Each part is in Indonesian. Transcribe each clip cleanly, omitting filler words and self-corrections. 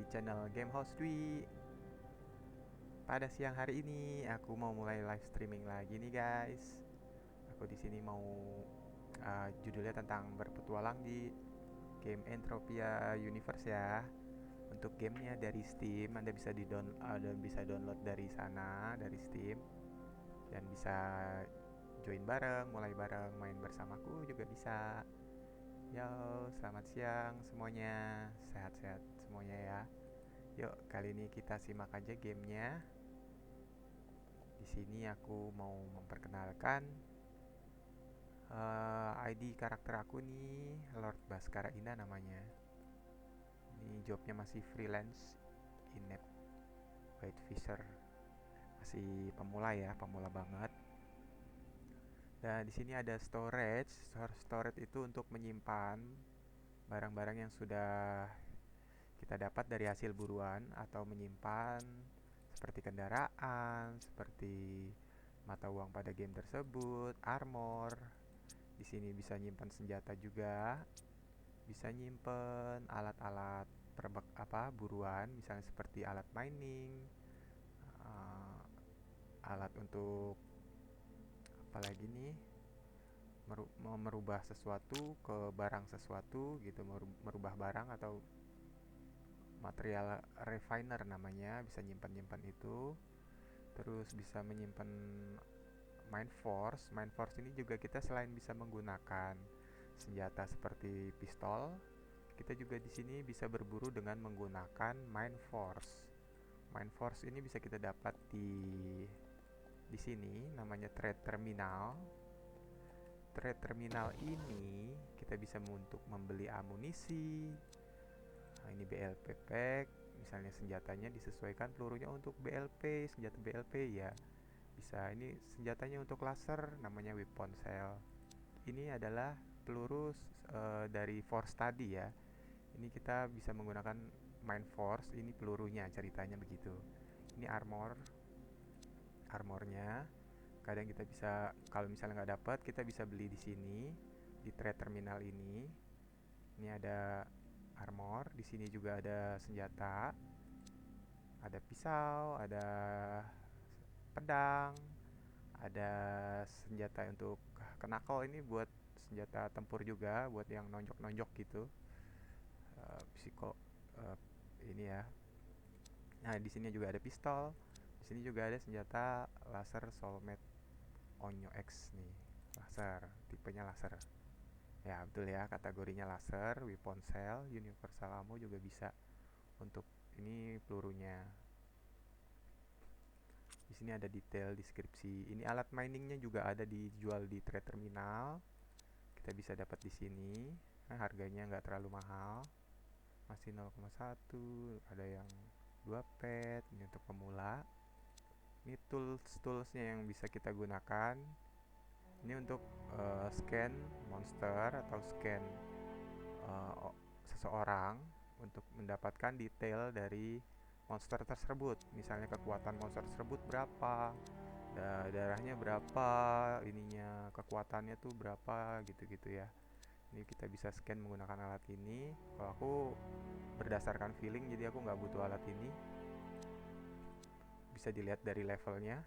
channel Game House Dwi. Pada siang hari ini aku mau mulai live streaming lagi nih guys. Aku di sini mau judulnya tentang berpetualang di game Entropia Universe ya. Untuk gamenya dari Steam, Anda bisa download dari sana, dari Steam, dan bisa join bareng, mulai bareng, main bersamaku juga bisa. Yo, selamat siang semuanya, sehat-sehat semuanya ya. Yuk, kali ini kita simak aja gamenya. Di sini aku mau memperkenalkan ID karakter aku nih, Lord Baskara Ina namanya. Ini jobnya masih freelance, in-app White Fisher, masih pemula ya, pemula banget. Dan di sini ada storage. Storage itu untuk menyimpan barang-barang yang sudah kita dapat dari hasil buruan, atau menyimpan seperti kendaraan, seperti mata uang pada game tersebut, armor. Di sini bisa nyimpan senjata juga, bisa nyimpan alat-alat buruan, misalnya seperti alat mining, uh, alat untuk apa lagi nih, merubah sesuatu ke barang sesuatu gitu, merubah barang atau material refiner namanya, bisa nyimpan-nyimpan itu. Terus bisa menyimpan Mind Force. Mind Force ini juga kita selain bisa menggunakan senjata seperti pistol, kita juga di sini bisa berburu dengan menggunakan Mind Force. Mind Force ini bisa kita dapat di sini, namanya Trade Terminal. Trade Terminal ini kita bisa untuk membeli amunisi. Nah, ini BLP pack, misalnya senjatanya disesuaikan pelurunya untuk BLP, senjata BLP ya. Bisa, ini senjatanya untuk laser, namanya weapon cell. Ini adalah peluru dari force tadi ya. Ini kita bisa menggunakan mind force, ini pelurunya, ceritanya begitu. Ini armornya. Kadang kita bisa, kalau misalnya nggak dapat, kita bisa beli di sini, di trade terminal ini. Ini ada armor, di sini juga ada senjata, ada pisau, ada pedang, ada senjata untuk knuckle, ini buat senjata tempur juga, buat yang nonjok-nonjok gitu. Psiko ini ya. Nah, di sini juga ada pistol. Di sini juga ada senjata laser Soulmate Onyo X nih. Laser, tipenya laser. Ya, betul ya, kategorinya laser, weapon cell, universal ammo juga bisa. Untuk ini pelurunya. Di sini ada detail deskripsi. Ini alat miningnya juga ada dijual di trade terminal. Kita bisa dapat di sini. Nah, harganya nggak terlalu mahal. Masih 0,1, ada yang 2 pet, ini untuk pemula. Ini toolsnya yang bisa kita gunakan. Ini untuk scan monster atau scan uh, seseorang untuk mendapatkan detail dari monster tersebut. Misalnya kekuatan monster tersebut berapa, darahnya berapa, ininya kekuatannya tuh berapa gitu-gitu ya. Ini kita bisa scan menggunakan alat ini. Kalau aku berdasarkan feeling, jadi aku nggak butuh alat ini. Bisa dilihat dari levelnya.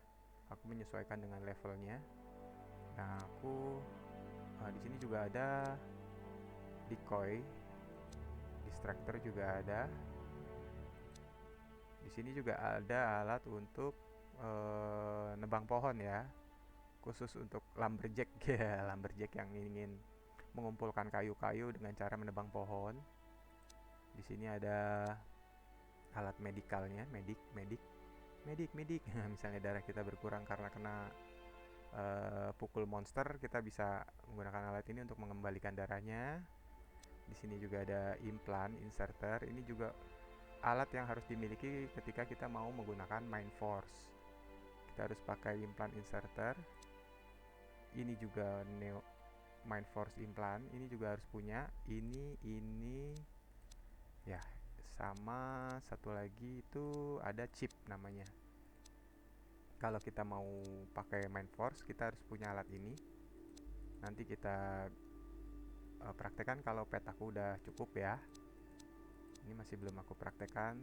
Aku menyesuaikan dengan levelnya. Nah, di sini juga ada decoy, distractor juga ada. Di sini juga ada alat untuk nebang pohon ya, khusus untuk lumberjack ya, lumberjack yang ingin mengumpulkan kayu-kayu dengan cara menebang pohon. Di sini ada alat medikalnya, medik. Misalnya darah kita berkurang karena kena pukul monster, kita bisa menggunakan alat ini untuk mengembalikan darahnya. Di sini juga ada implant inserter. Ini juga alat yang harus dimiliki ketika kita mau menggunakan Mind Force. Kita harus pakai implant inserter. Ini juga Mind Force implant. Ini juga harus punya. Ini ya, sama satu lagi itu ada chip namanya. Kalau kita mau pakai Mind Force, kita harus punya alat ini. Nanti kita praktekkan kalau pet aku udah cukup ya. Ini masih belum aku praktekkan.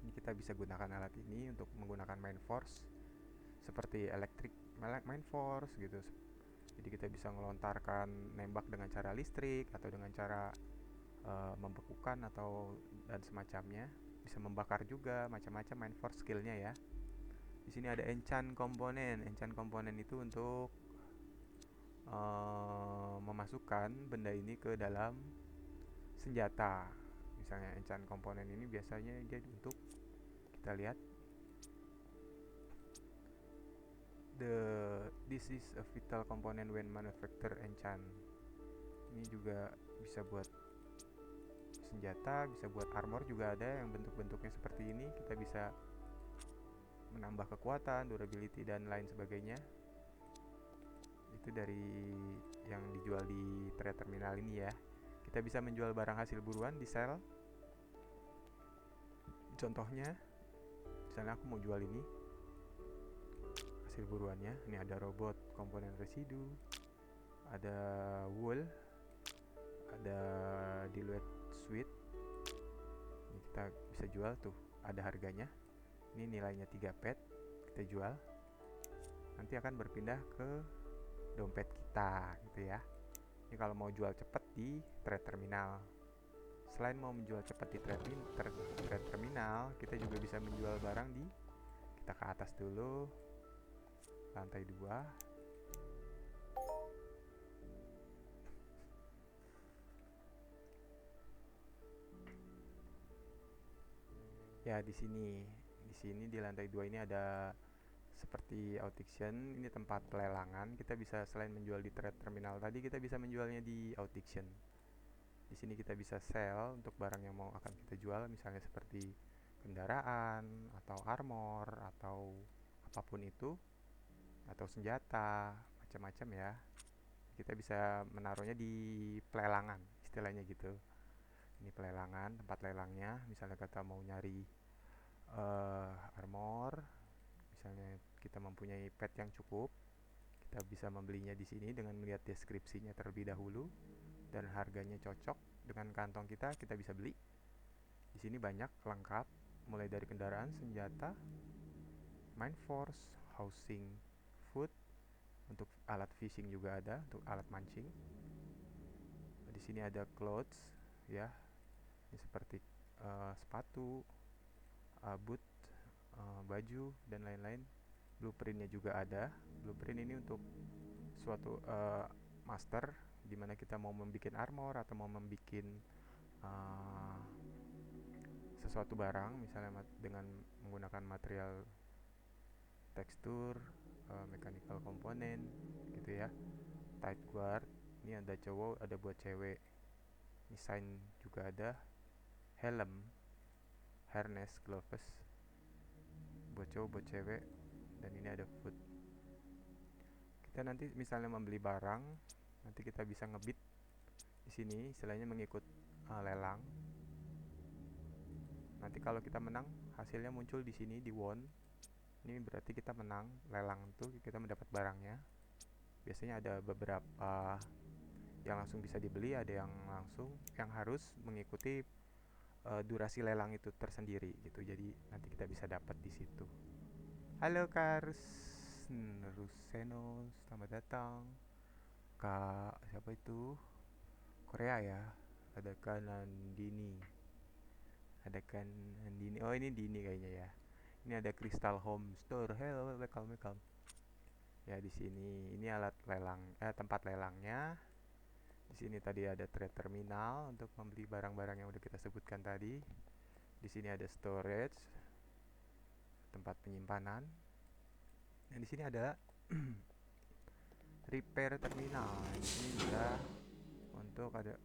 Ini kita bisa gunakan alat ini untuk menggunakan main force seperti electric main force gitu. Jadi kita bisa melontarkan nembak dengan cara listrik atau dengan cara membekukan atau dan semacamnya. Bisa membakar juga, macam-macam main force skillnya ya. Di sini ada enchant komponen. Enchant komponen itu untuk memasukkan benda ini ke dalam senjata. Misalnya enchant komponen ini biasanya jadi untuk, kita lihat, this is a vital component when manufacture enchant. Ini juga bisa buat senjata, bisa buat armor juga ada yang bentuk-bentuknya seperti ini. Kita bisa menambah kekuatan, durability dan lain sebagainya. Itu dari yang dijual di trade terminal ini ya. Kita bisa menjual barang hasil buruan di sell. Contohnya, misalnya aku mau jual ini hasil buruannya. Ini ada robot komponen residu, ada wool, ada dilute suite. Ini kita bisa jual tuh, ada harganya. Ini nilainya 3 pet, kita jual. Nanti akan berpindah ke dompet kita gitu ya. Ini kalau mau jual cepat di trade terminal. Selain mau menjual cepat di trade terminal, kita juga bisa menjual barang di, kita ke atas dulu, lantai 2. Ya, di sini di lantai 2 ini ada seperti auction. Ini tempat pelelangan. Kita bisa, selain menjual di trade terminal tadi, kita bisa menjualnya di auction. Di sini kita bisa sell untuk barang yang mau akan kita jual, misalnya seperti kendaraan atau armor atau apapun itu, atau senjata, macam-macam ya. Kita bisa menaruhnya di pelelangan, istilahnya gitu. Ini pelelangan, tempat lelangnya. Misalnya kita mau nyari armor, misalnya kita mempunyai pet yang cukup, kita bisa membelinya di sini dengan melihat deskripsinya terlebih dahulu dan harganya cocok dengan kantong kita, kita bisa beli. Di sini banyak lengkap, mulai dari kendaraan, senjata, main force, housing, food, untuk alat fishing juga ada, untuk alat mancing. Di sini ada clothes ya. Ini seperti sepatu, boot, baju dan lain-lain. Blueprintnya juga ada. Blueprint ini untuk suatu master, dimana kita mau membuat armor atau mau membuat sesuatu barang, misalnya dengan menggunakan material tekstur, mechanical component gitu ya. Tight guard, ini ada cowok, ada buat cewek. Ini sign juga ada. Helm, harness, gloves, buat cowok, buat cewek. Dan ini ada food. Kita nanti misalnya membeli barang, nanti kita bisa ngebid di sini, istilahnya mengikut lelang. Nanti kalau kita menang, hasilnya muncul di sini di won. Ini berarti kita menang lelang itu, kita mendapat barangnya. Biasanya ada beberapa yang langsung bisa dibeli, ada yang langsung yang harus mengikuti durasi lelang itu tersendiri gitu. Jadi nanti kita bisa dapat di situ. Halo Kars Ruseno, selamat datang. Kak siapa itu? Korea ya. Ada Kanandini. Ada Kanandini. Oh ini Dini kayaknya ya. Ini ada Crystal Home Store. Hello, welcome. Ya di sini ini alat lelang, tempat lelangnya. Di sini tadi ada trade terminal untuk membeli barang-barang yang udah kita sebutkan tadi. Di sini ada storage, tempat penyimpanan. Dan di sini ada repair terminal. Ini juga untuk ada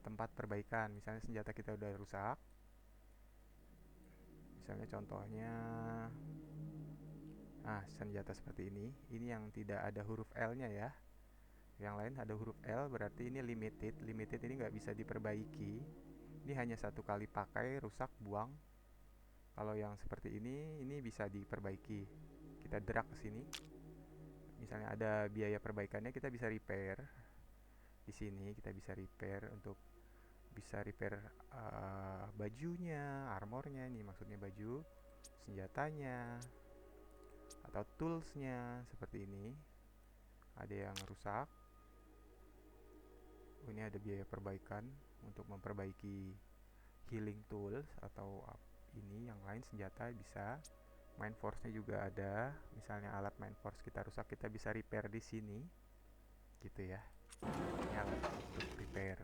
tempat perbaikan. Misalnya senjata kita udah rusak. Misalnya contohnya senjata seperti ini. Ini yang tidak ada huruf L-nya ya. Yang lain ada huruf L, berarti ini limited. Limited ini nggak bisa diperbaiki. Ini hanya satu kali pakai, rusak, buang. Kalau yang seperti ini bisa diperbaiki. Kita drag ke sini. Misalnya ada biaya perbaikannya, kita bisa repair. Di sini kita bisa repair untuk bisa repair bajunya, armornya, nih maksudnya baju, senjatanya, atau toolsnya seperti ini. Ada yang rusak. Ini ada biaya perbaikan untuk memperbaiki healing tools atau ini yang lain, senjata bisa. Main force-nya juga ada. Misalnya alat main force kita rusak, kita bisa repair di sini. Gitu ya. Ini alat untuk repair,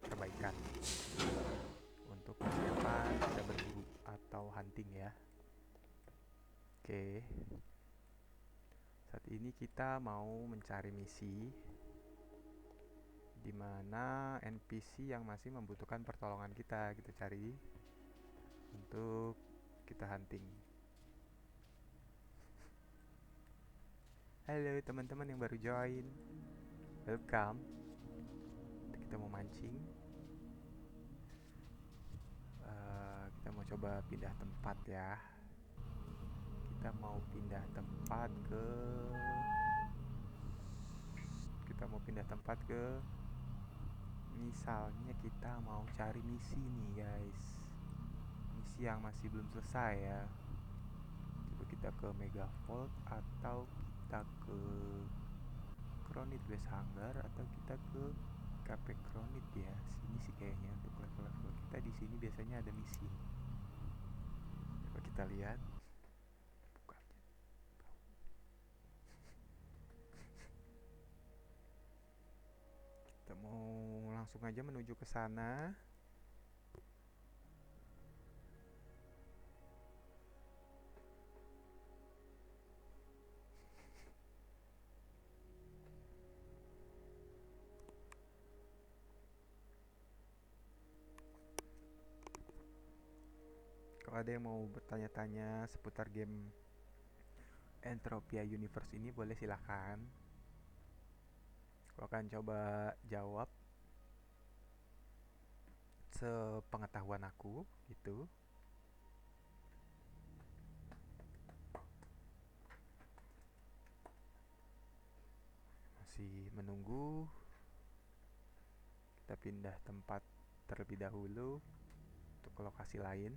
perbaikan. Untuk persiapan kita berburu atau hunting ya. Oke. Saat ini kita mau mencari misi di mana NPC yang masih membutuhkan pertolongan kita cari untuk kita hunting. Halo teman-teman yang baru join, welcome. Kita mau mancing. Kita mau coba pindah tempat ya. Kita mau pindah tempat ke misalnya kita mau cari misi nih guys, misi yang masih belum selesai ya. Coba kita ke Megavolt atau kita ke Kronit West Hangar atau kita ke Cafe Kronit ya. Sini sih kayaknya untuk level-level kita di sini biasanya ada misi. Coba kita lihat. Kita mau langsung aja menuju ke sana. Kalau ada yang mau bertanya-tanya seputar game Entropia Universe ini, boleh silahkan. Aku akan coba jawab sepengetahuan aku gitu. Masih menunggu. Kita pindah tempat terlebih dahulu untuk ke lokasi lain.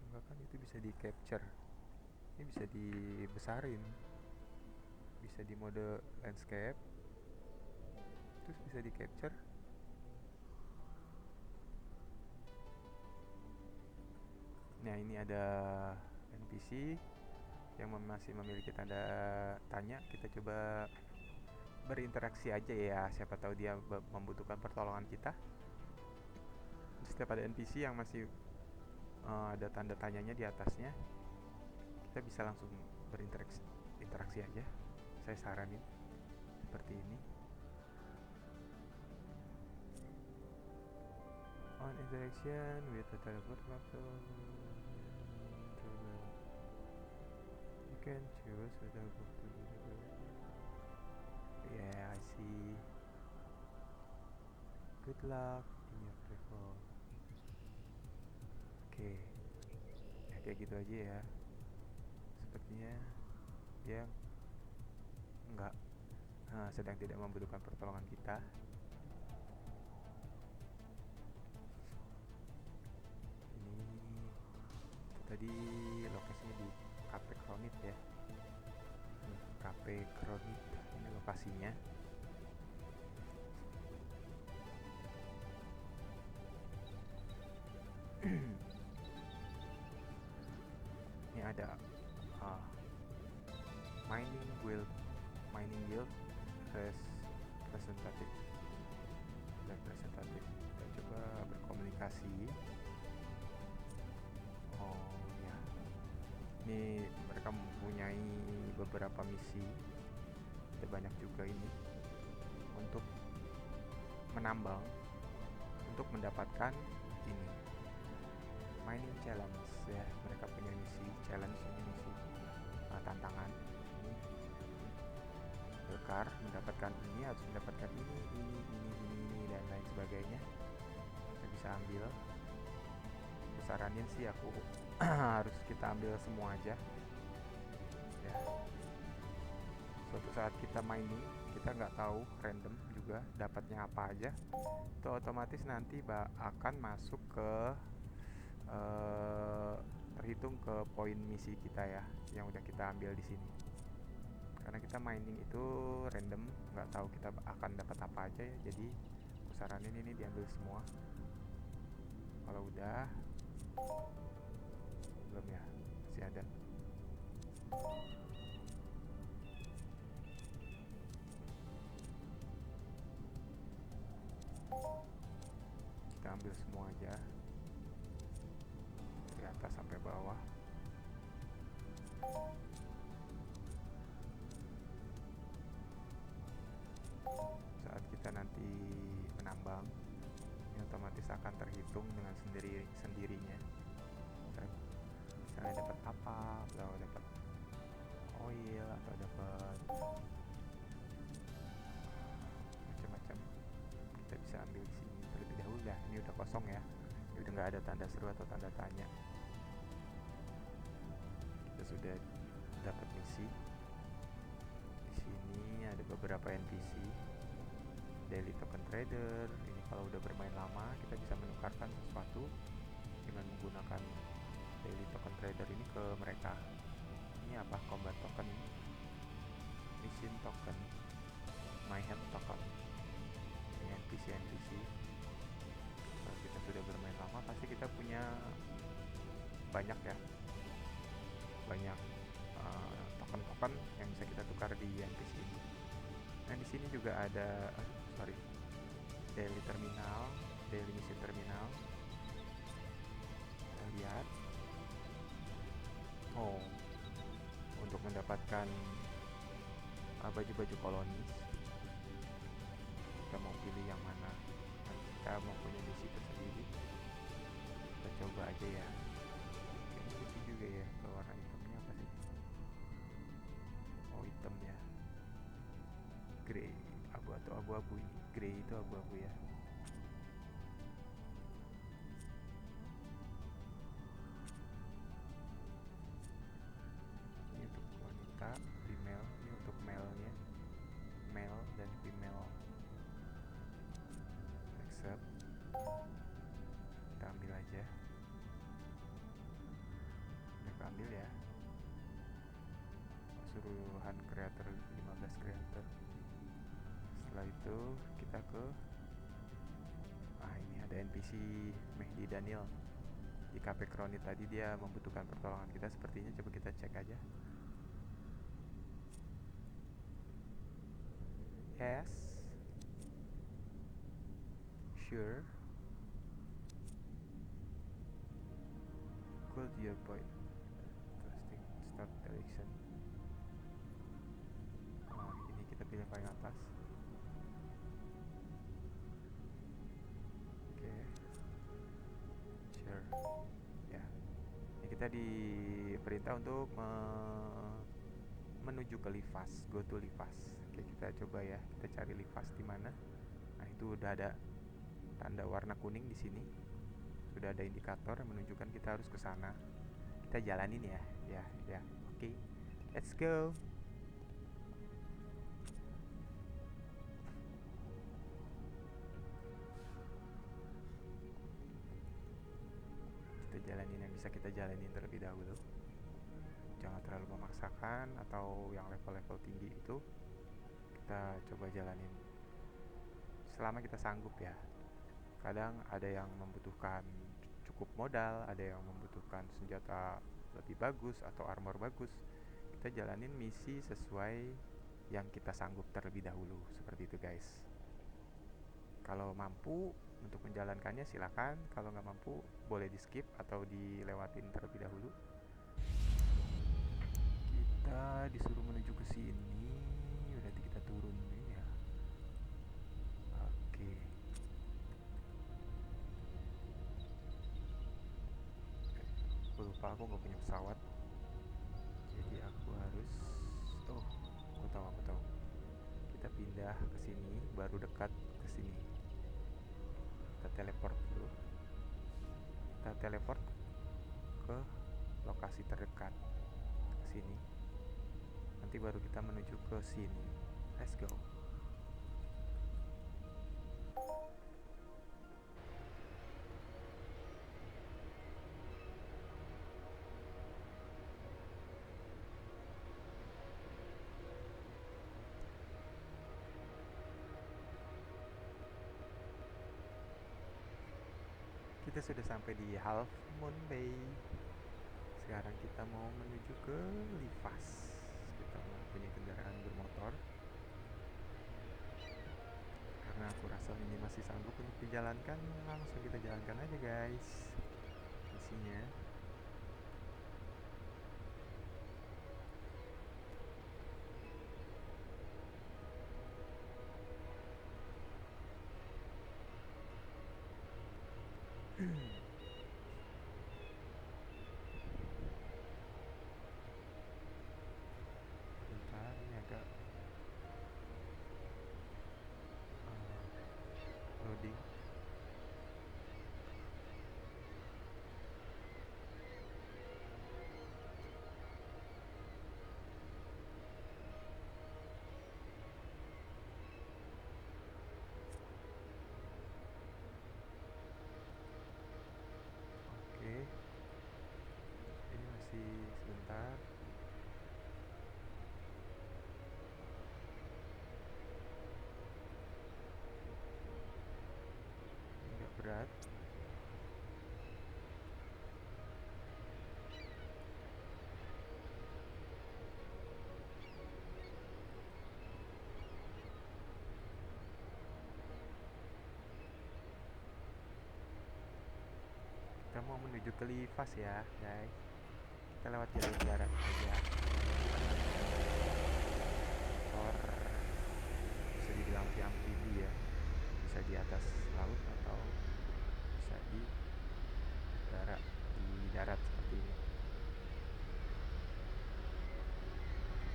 Enggak kan, itu bisa di capture. Ini bisa dibesarin. Bisa di mode landscape. Terus bisa di capture. Nah, ini ada NPC yang masih memiliki tanda tanya. Kita coba berinteraksi aja ya, siapa tahu dia membutuhkan pertolongan kita. Setiap ada NPC yang masih ada tanda tanyanya di atasnya, kita bisa langsung berinteraksi aja. Saya saranin seperti ini. On interaction with the teleport laptop, you can choose whether to yeah, I see. Good luck in your travel. Oke, ya, kayak gitu aja ya. Sepertinya dia enggak sedang tidak membutuhkan pertolongan kita. Ini tadi lokasinya di Cafe Kronit ya. Cafe Kronit ini lokasinya. Ini ada mining guild representative. Kita coba berkomunikasi. Oh ya, ini mereka mempunyai beberapa misi. Ada banyak juga ini untuk menambang, untuk mendapatkan ini mining challenge ya. Mereka punya misi challenge, ini misi tantangan. Ini Bekar mendapatkan ini, harus mendapatkan ini dan lain sebagainya. bisa ambil. Aku saranin sih aku harus kita ambil semua aja ya. Suatu saat kita mining, kita nggak tahu random juga dapatnya apa aja, itu otomatis nanti akan masuk ke eh, terhitung ke poin misi kita ya, yang udah kita ambil di sini. Karena kita mining itu random, nggak tahu kita akan dapat apa aja ya, jadi aku saranin ini diambil semua. Kalau udah, belum ya, masih ada. Kita ambil semua aja dari atas sampai bawah. Saat kita nanti menambang, ini otomatis akan terhitung dengan sendirinya. Misalnya dapat apa, atau dapat oil, atau dapat macam-macam, kita bisa ambil di sini terlebih dahulu ya. Ini udah kosong ya, ini udah nggak ada tanda seru atau tanda tanya. Kita sudah dapat misi. Di sini ada beberapa NPC. Daily Token Trader, ini kalau udah bermain lama kita bisa menukarkan sesuatu dengan menggunakan Daily Token Trader ini ke mereka. Ini apa? Combat Token, Mission Token, Mayhem Token. Ini NPC. Kalau kita sudah bermain lama pasti kita punya banyak ya, banyak token-token yang bisa kita tukar di NPC ini. Nah di sini juga ada daily terminal, daily mission terminal. Kita lihat, untuk mendapatkan baju-baju kolonis, kita mau pilih yang mana. Nanti kita mau punya misi tersendiri, kita coba aja ya. Kayaknya lucu juga ya, kalau warna hitamnya apa sih? Oh hitam ya, grey, abu atau abu-abu. Ini grey itu abu-abu ya. Ini untuk wanita, female. Ini untuk male-nya, male dan female. Accept, kita ambil aja. Udah ambil ya, keseluruhan creator 15 creator. Setelah itu kita ke ini ada NPC Mehdi Daniel di Cafe Kronit tadi, dia membutuhkan pertolongan kita sepertinya. Coba kita cek aja. Yes, sure, could your point trusting start direction. Ini kita pilih paling atas. Oke, sure ya. Ini kita diperintah untuk menuju ke Livas, go to Livas. Oke, kita coba ya, kita cari Livas di mana. Nah itu udah ada tanda warna kuning di sini, sudah ada indikator yang menunjukkan kita harus ke sana. Kita jalanin ya. Oke, let's go. Kita jalanin yang bisa kita jalanin terlebih dahulu. Jangan terlalu memaksakan, atau yang level-level tinggi itu kita coba jalanin selama kita sanggup ya. Kadang ada yang membutuhkan cukup modal, ada yang membutuhkan senjata lebih bagus atau armor bagus. Kita jalanin misi sesuai yang kita sanggup terlebih dahulu, seperti itu guys. Kalau mampu untuk menjalankannya silakan, kalau nggak mampu boleh di skip atau dilewatin terlebih dahulu. Kita disuruh menuju ke sini, berarti kita turun nih ya. Oke. Aku lupa, aku nggak punya pesawat, jadi aku harus aku tahu. Kita pindah ke sini, baru dekat ke sini. Kita teleport dulu. kita teleport ke lokasi terdekat sini. Nanti baru kita menuju ke sini. Let's go. Kita sudah sampai di Half Moon Bay. Sekarang kita mau menuju ke Livas. Kita mempunyai kendaraan bermotor. Karena aku rasa ini masih sanggup untuk dijalankan, langsung kita jalankan aja guys misinya. Bentar, ini agak loading. Oke, ini masih sebentar. Agak berat. Kita mau menuju ke Livas ya guys. Kita lewat jalur darat aja. Motor bisa dibilang si amfibi ya, bisa di atas laut atau bisa di darat seperti ini.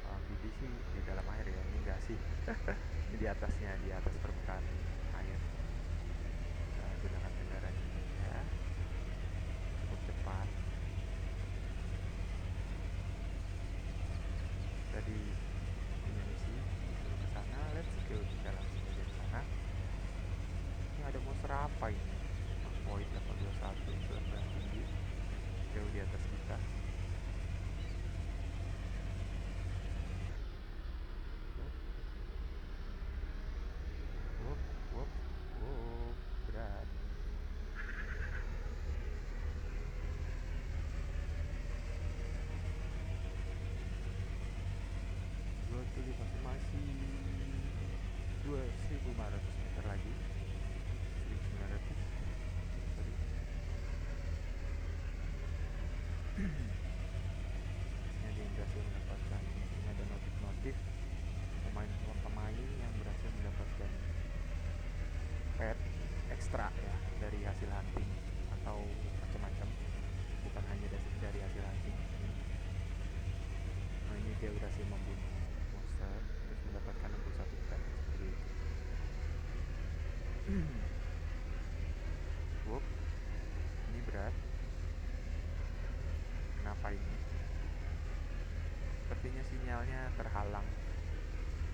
Amfibi sih di dalam air ya, ini enggak sih. Ini di atasnya, di atas permukaan air. Kita gunakan kendaraan ini ya, cukup cepat. Tadi punya misi disuruh ke sana, let's go, kita langsung aja ke sana. Ini ada monster apa ini? Void level 21 gelombang tinggi, jauh di atas kita. Berat. Gue tuh masih 2.500 meter lagi. 1.900. Sorry. Ini ada yang berhasil mendapatkan, ini ada notif-notif pemain yang berhasil mendapatkan pet ekstra ya dari hasil hunting atau macam-macam, bukan hanya dari hasil hunting. Nah, ini dia berhasil membunuh monster terus mendapatkan 61 pet seperti itu. Wup, ini berat. Kenapa ini? Sepertinya sinyalnya terhalang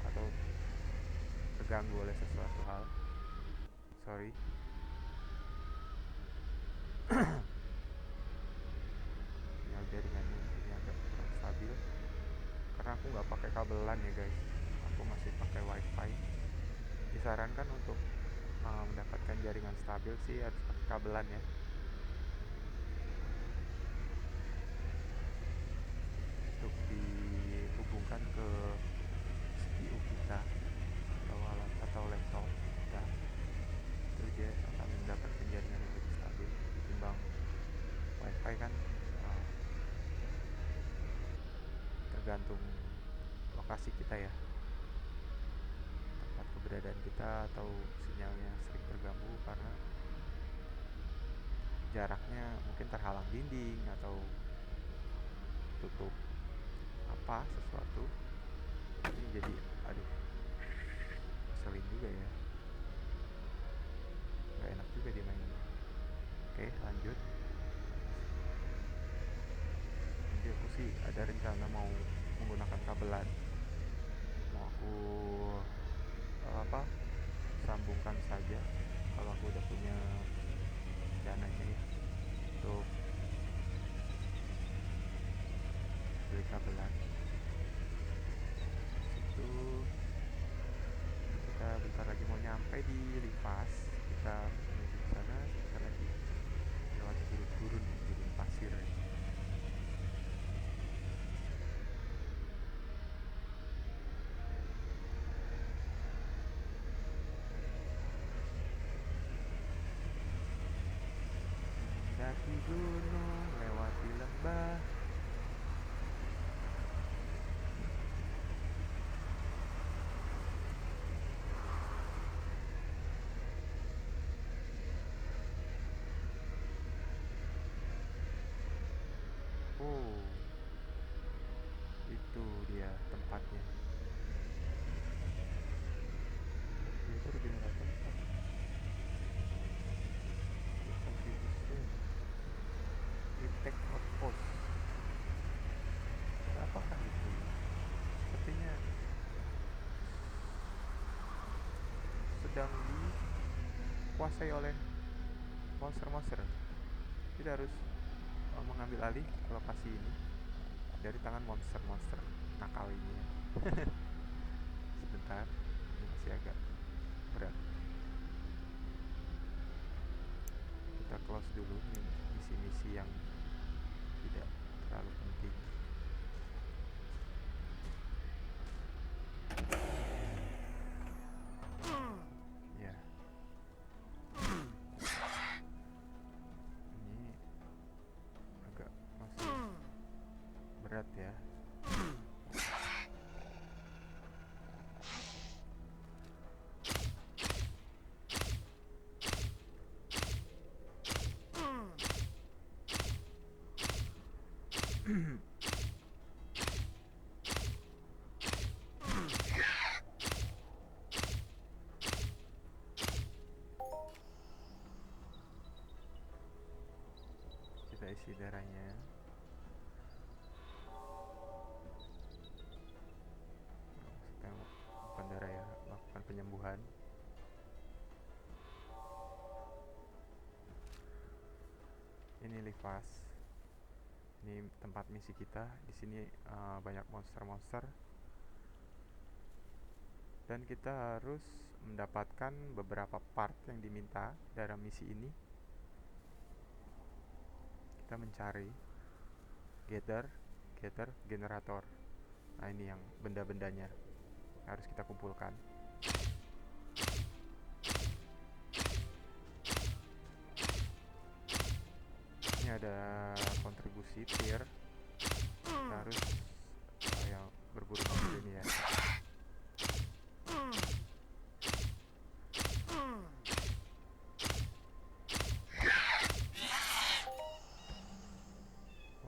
atau terganggu oleh sesuatu hal. Sorry. Sinyal jaringannya ini agak kurang stabil karena aku nggak pakai kabelan ya guys, aku masih pakai wifi. Disarankan untuk mendapatkan jaringan stabil sih harus pakai kabelan ya. Untuk dihubungkan ke CPU kita atau laptop kita, itu dia akan mendapatkan jaringan yang lebih stabil ketimbang wifi kan. Tergantung lokasi kita ya, tempat keberadaan kita, atau sinyalnya sering terganggu karena jaraknya mungkin terhalang dinding atau tutup sesuatu. Ini jadi aduh, ngeselin juga ya, gak enak juga dimainin. Oke, lanjut. ada rencana mau menggunakan kabelan. Mau aku apa sambungkan saja kalau aku udah punya dananya ya untuk beli kabelan. Itu kita bentar lagi mau nyampe di Livas. Kita menuju ke sana sebentar lagi, lewat gurun-gurun, gurun pasir. Mendaki gunung, lewati lembah. Oh, itu dia tempatnya. Itu regenerator apa? Contribution. Impact outpost. Apakah itu? Sepertinya sedang dikuasai oleh monster-monster. Kita harus mengambil alih lokasi ini dari tangan monster-monster nakal ini ya. Sebentar, ini masih agak berat. Kita close dulu misi-misi yang tidak terlalu penting. Ya, ini agak masih berat ya. Kita isi darahnya. Bukan darah ya, lakukan penyembuhan. Ini Livas. Ini tempat misi kita. Di sini banyak monster-monster. Dan kita harus mendapatkan beberapa part yang diminta dalam misi ini. Kita mencari gather generator. Nah, ini yang benda-bendanya harus kita kumpulkan. Ini ada kontribusi tier. Kita harus yang berburu monster ini ya.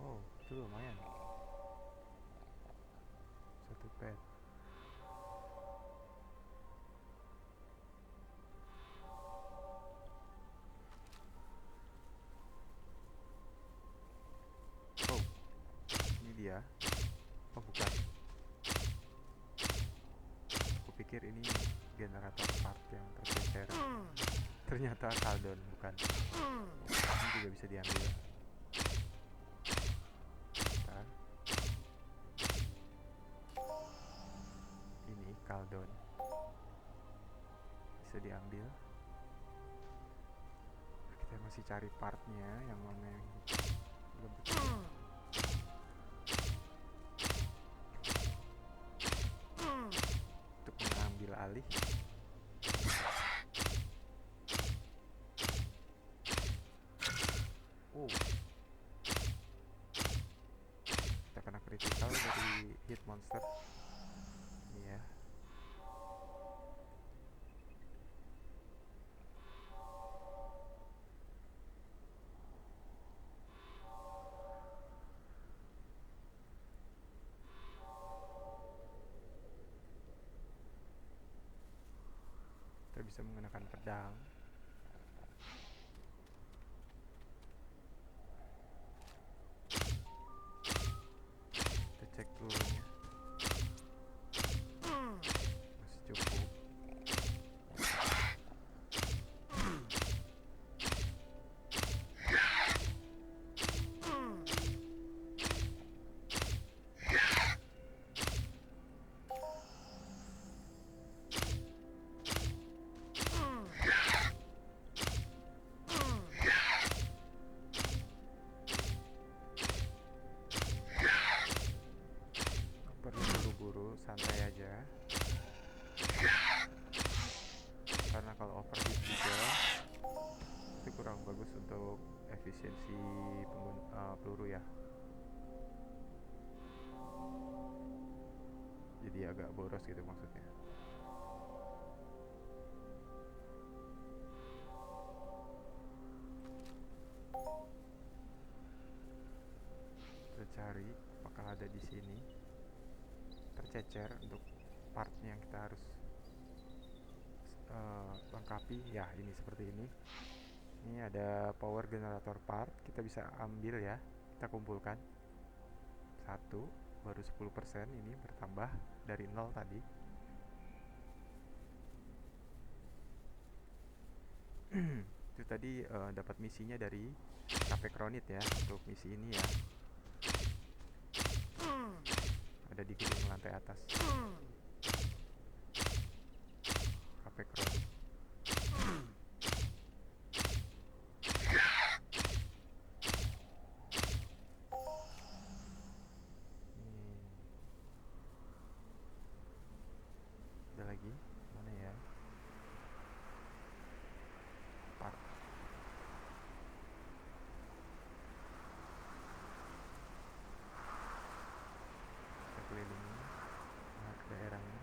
Oh, itu lumayan. Satu pet. Oh, ini dia. Oh, bukan. Aku pikir ini generator part yang tercecer. Ternyata Kaldon, bukan. Ini juga bisa diambil. Bentar. Ini Kaldon. Bisa diambil. Kita masih cari partnya yang mana yang belum ketemu. Untuk mengambil alih. Oh, kita kena critical dari hit monster. Ini ya. Kita bisa menggunakan pedang. peluru ya, jadi agak boros gitu maksudnya. Kita cari apakah ada di sini, tercecer untuk partnya yang kita harus lengkapi ya. Ini seperti ini. Ini ada power generator part, kita bisa ambil ya, kita kumpulkan satu, baru 10% ini bertambah dari 0 tadi. Itu tadi dapat misinya dari Cafe Kronit ya, untuk misi ini ya. Ada di gedung lantai atas Cafe Kronit. Ada lagi mana ya, part. Kita kelilingi daerahnya.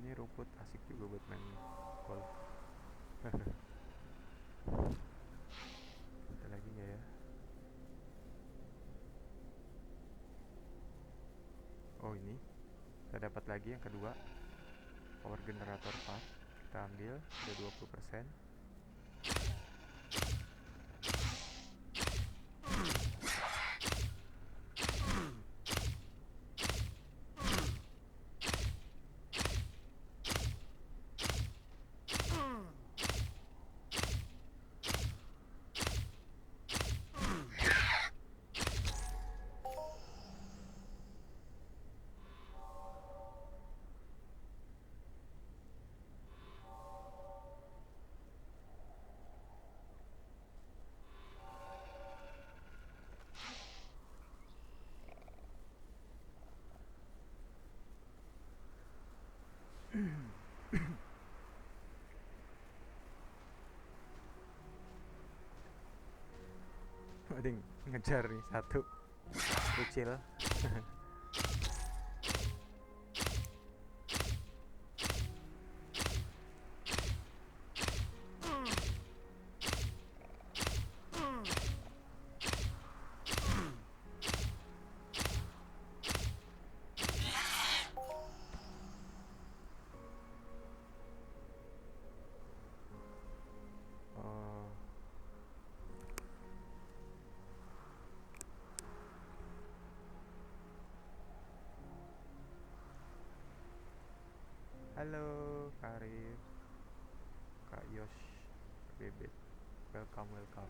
Ini rumput asik juga buat main golf. Ada lagi nggak ya? Oh ini, kita dapat lagi yang kedua, power generator part. Kita ambil, udah 20%. Ada yang ngejar nih satu kecil. Halo Kak Arif, Kak Yos, Kak Bebet, welcome welcome.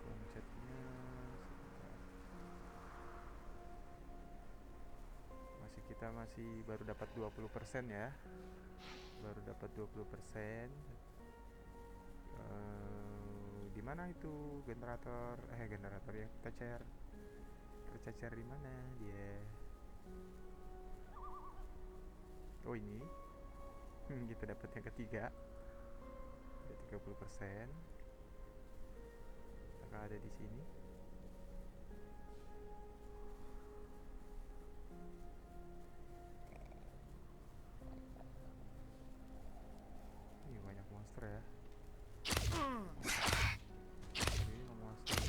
Konsepnya kita masih baru dapat 20% ya, baru dapat 20%. Di mana itu generator ya, tercecer di mana dia? Oh ini, kita dapat yang ketiga, ada 30%. Apakah ada di sini? Ini banyak monster ya. Ini monster.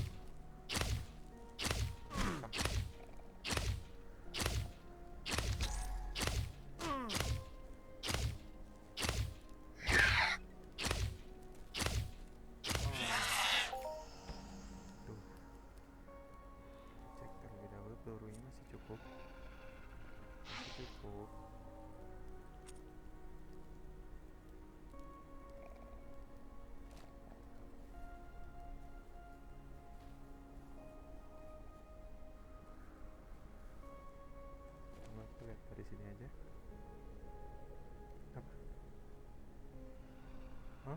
Hah?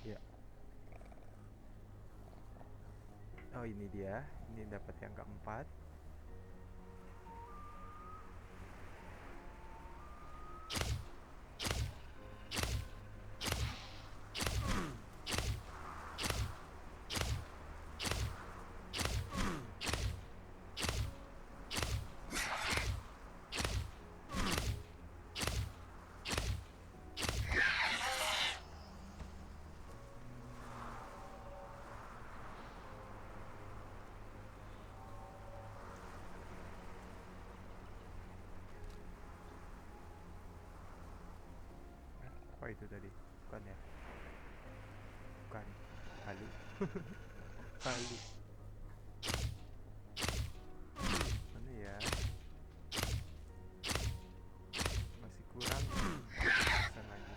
Ya. Oh ini dia. Ini dapat yang keempat. Apa itu tadi? Bukan ya? Bukan. Halu. Halu. Mana ya? Masih kurang. Bisa lagi.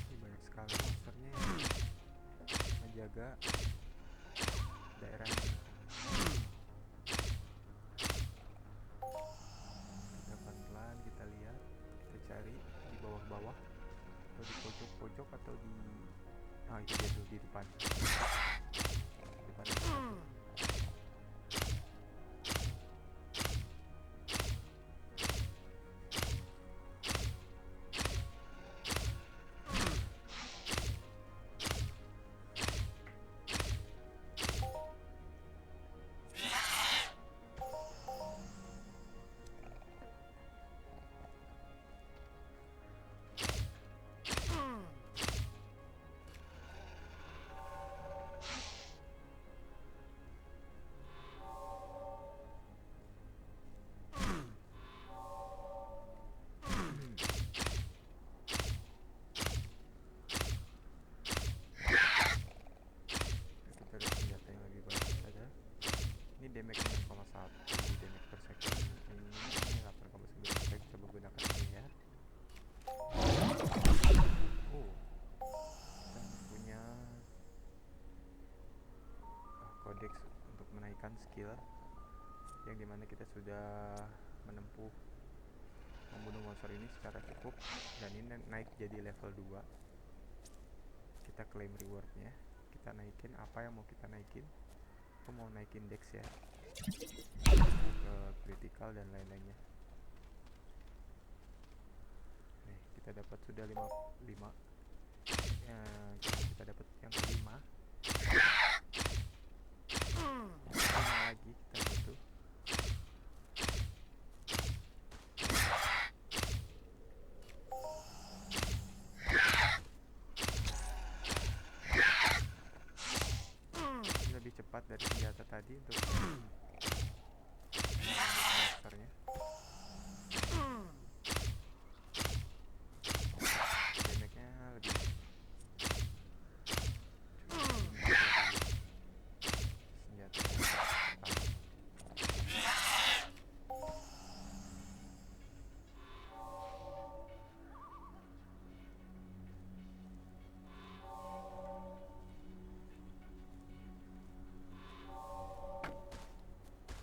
Ini banyak sekali monsternya yang menjaga daerah ini. Kita pelan-pelan kita lihat, kita cari di bawah-bawah atau di pojok-pojok atau di itu dia tuh di depan. Di depan ada satu. Kita cari senjata yang lebih bagus saja. Ini damage 6,1 damage per second. Ini 8,9. Kita coba gunakan ini ya. Oh, kita punya codex untuk menaikkan skill, yang dimana kita sudah menempuh membunuh monster ini secara cukup, dan ini naik jadi level 2. Kita claim rewardnya, kita naikin apa yang mau kita naikin. Aku mau naikin dex ya, ke critical dan lain-lainnya. Nih, kita dapat sudah 5. Ya, kita dapat yang kelima. 5 lagi kita butuh. Lebih cepat dari senjata tadi untuk monsternya. Damage-nya lebih senjata pertama.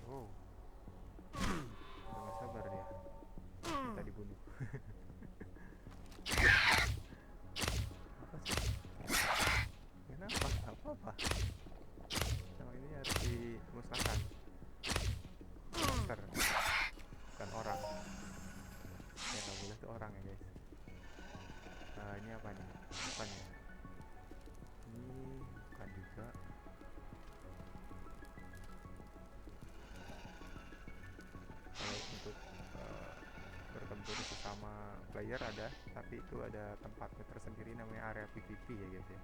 Oh, udah gak sabar dia. Kita dibunuh. Apa sih? Kenapa? Apa-apa? Sama ini harus dimusnahkan. Monster, bukan orang. Ya nggak boleh tuh orang ya guys. Ini apa nih? Bukan ya? Ini bukan juga. Kalau untuk bertempur sesama player ada, tapi itu ada tempatnya tersendiri, namanya area PvP ya guys ya.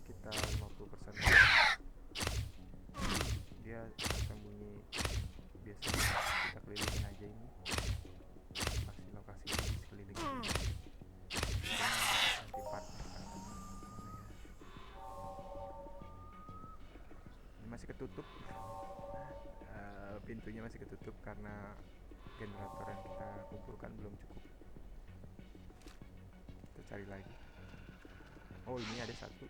kita 50%. Dia sembunyi biasa, kita kelilingin aja ini, lokasi di sekeliling ini. Nanti part ini masih ketutup. Pintunya masih ketutup karena generator yang kita kumpulkan belum cukup. Kita cari lagi. Oh, ini ada satu.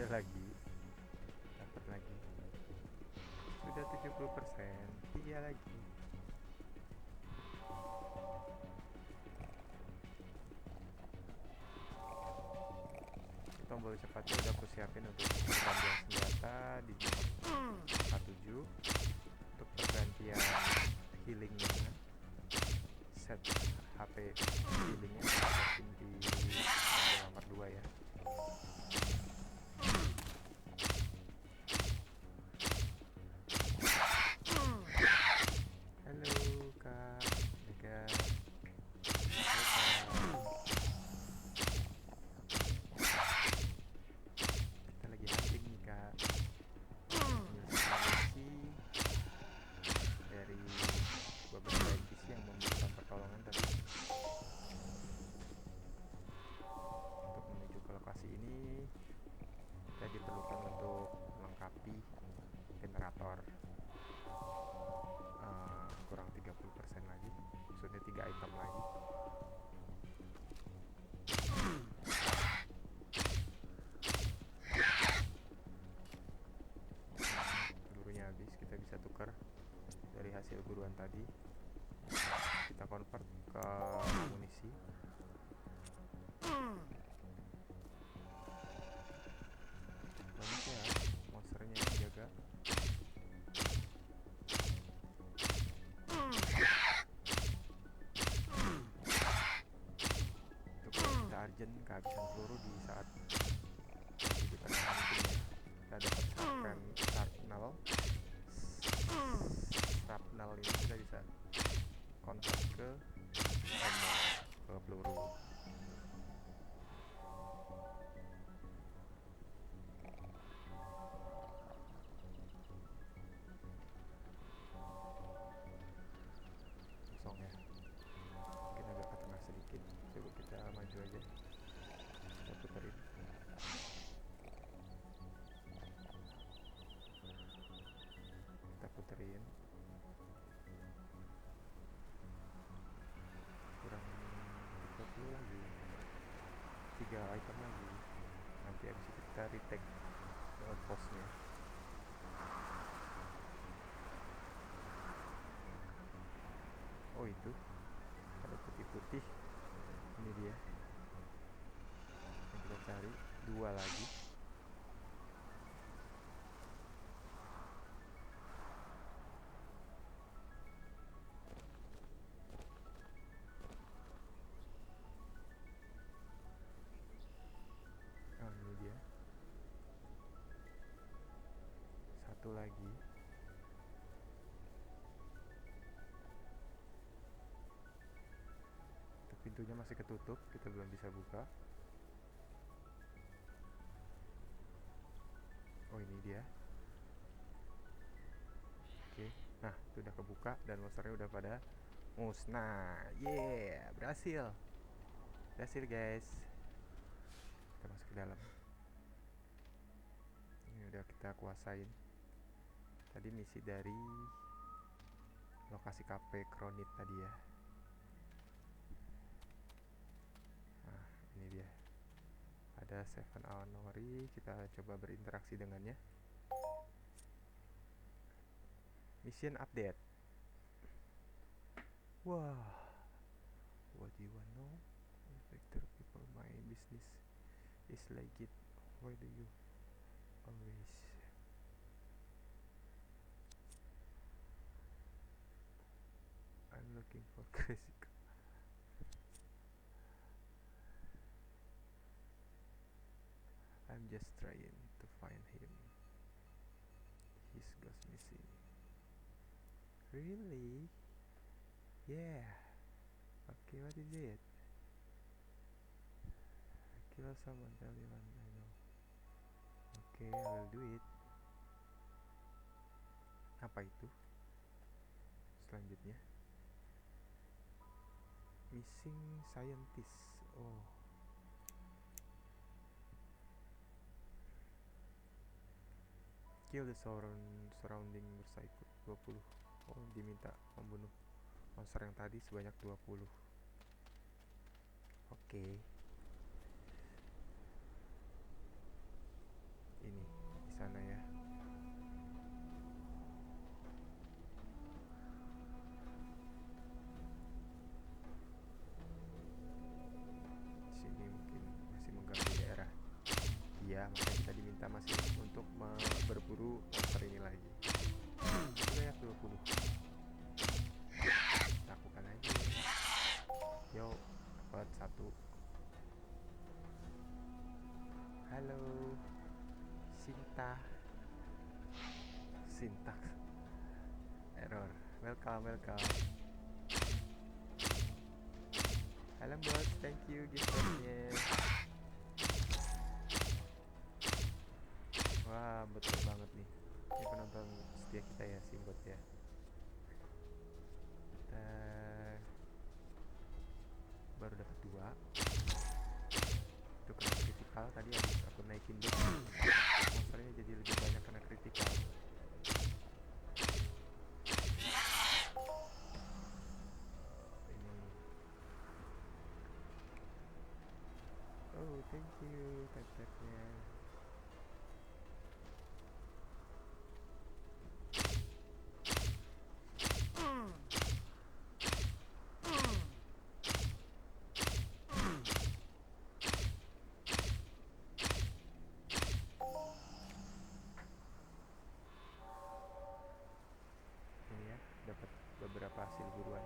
Lagi dapat lagi, sudah 70%, 3 lagi. Tombol cepatnya udah aku siapin untuk pergantian senjata di nomor 47. Untuk pergantian healingnya, set HP healingnya siapin di nomor 2 ya. Diperlukan untuk melengkapi generator. Kurang 30% lagi, maksudnya 3 item lagi. Pelurunya habis, kita bisa tukar dari hasil buruan tadi, kita convert ke amunisi. Banyak ya monsternya yang jaga. Untuk kita urgent kehabisan peluru di saat di tengah hunting ya, kita dapat shrapnel ini kita bisa convert ke ammo, ke peluru. Kosong ya, mungkin agak ke tengah sedikit. Coba kita maju aja, kita puterin. Kurang 30 lagi, 3 item lagi. Nanti habis itu kita retake outpostnya. Oh, itu ada putih-putih, ini dia yang kita cari. 2 lagi. Oh, ini dia. 1 lagi. Pintunya masih ketutup, kita belum bisa buka. Oh, ini dia. Oke. Nah, itu udah kebuka dan monsternya udah pada musnah. Yeah, berhasil. Berhasil, guys. Kita masuk ke dalam. Ini udah kita kuasain. Tadi misi dari lokasi cafe Kronit tadi ya. Nah, ini dia. Ada Seven Aonori, kita coba berinteraksi dengannya. Mission update. Wah, what do you want know? Vector people, my business is like it. Why do you always? I'm looking for crazy. I'm just trying to find him. He's goes missing. Really? Yeah. Okay, what is it? I kill someone, tell anyone I know. Okay, I will do it. Apa itu? Selanjutnya, missing scientist. Oh, kill the surrounding bersaikut 20. Oh, diminta membunuh monster yang tadi sebanyak 20. Oke. Ini di sana ya. Sini mungkin masih mengganggu daerah. Iya, makanya kita diminta masih untuk berburu monster ini lagi. Banyak 20. Lakukan aja. Yo, dapat 1. Halo, Sinta. Syntax error. Welcome. Halo bos, thank you giftnya. Wah, betul banget nih. Ini penonton setia kita ya, Simbot ya. Kita baru dapat 2. Itu kena kritikal tadi habis aku naikin dulu. Monsternya jadi lebih banyak kena kritikal. Ini. Oh, thank you tap-tapnya. Dapat beberapa hasil buruan.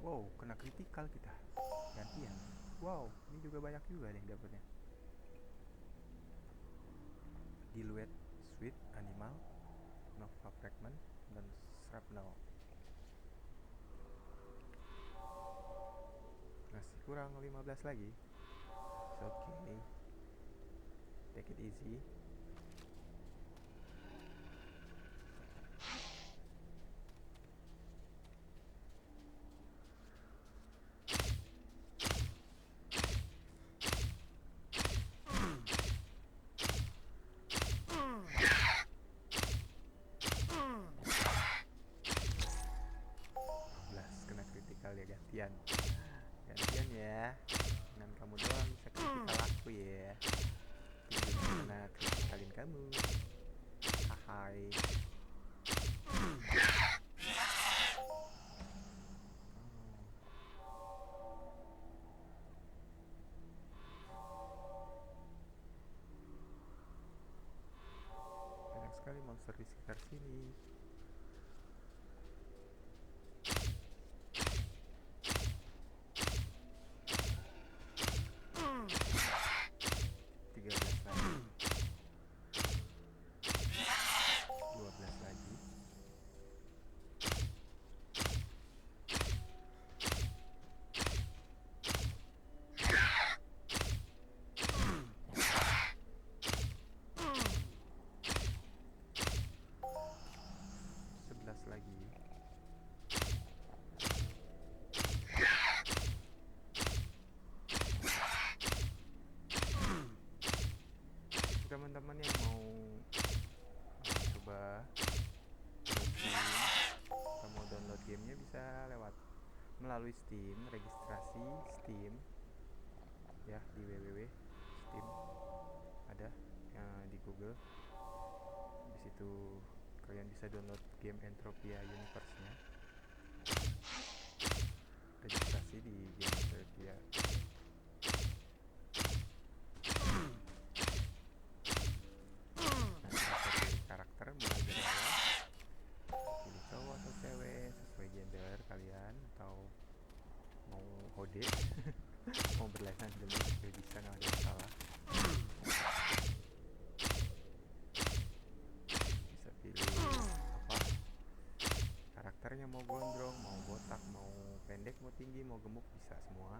Wow, kena kritikal kita. Gantian. Wow, ini juga banyak juga nih dapatnya. Diluet, sweet, animal, Nova fragment, dan shrapnel. Masih kurang 15 lagi. It's okay. Take it easy. Gantian ya. Dan kamu doang bisa kritikal aku ya. Gimana kritikalin kamu? Hai. Banyak sekali monster di sekitar sini. melalui Steam, registrasi Steam ya di www Steam ada di Google. Di situ kalian bisa download game Entropia Universe-nya. Registrasi di game Entropia. Karakter mulai dari awal, pilih cowok atau cewek sesuai gender kalian, atau mau hode mau berlainan jenis juga bisa, nggak ada masalah. Bisa pilih apa karakternya, mau gondrong, mau botak, mau pendek, mau tinggi, mau gemuk, bisa semua.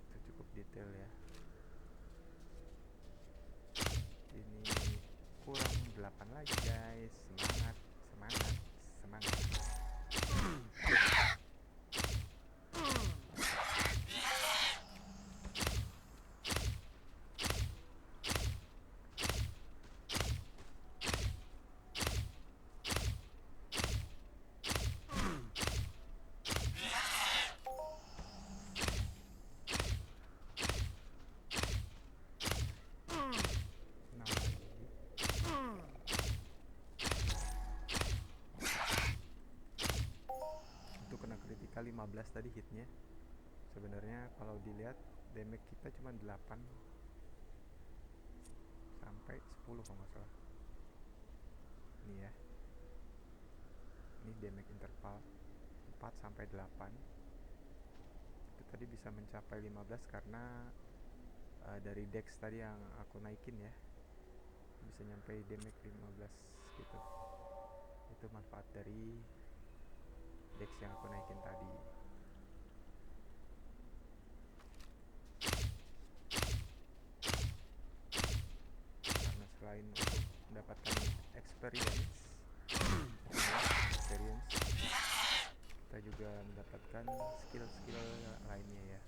Itu cukup detail ya. Ini kurang 8 lagi guys. Semangat, semangat, semangat. Untuk kena kritikal 15 tadi hitnya. Sebenarnya kalau dilihat damage kita cuma 8 sampai 10 kalau nggak salah. Ini ya. Ini damage interval 4 sampai 8. Itu tadi bisa mencapai 15 karena dari dex tadi yang aku naikin ya. Bisa nyampe damage 15 gitu. Itu manfaat dari dex yang aku naikin tadi. Karena selain untuk mendapatkan experience, kita juga mendapatkan skill-skill lainnya ya.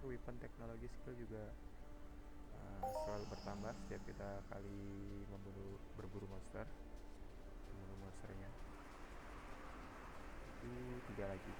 Weapon teknologi skill juga selalu bertambah setiap kita kali berburu monsternya. Itu 3 lagi.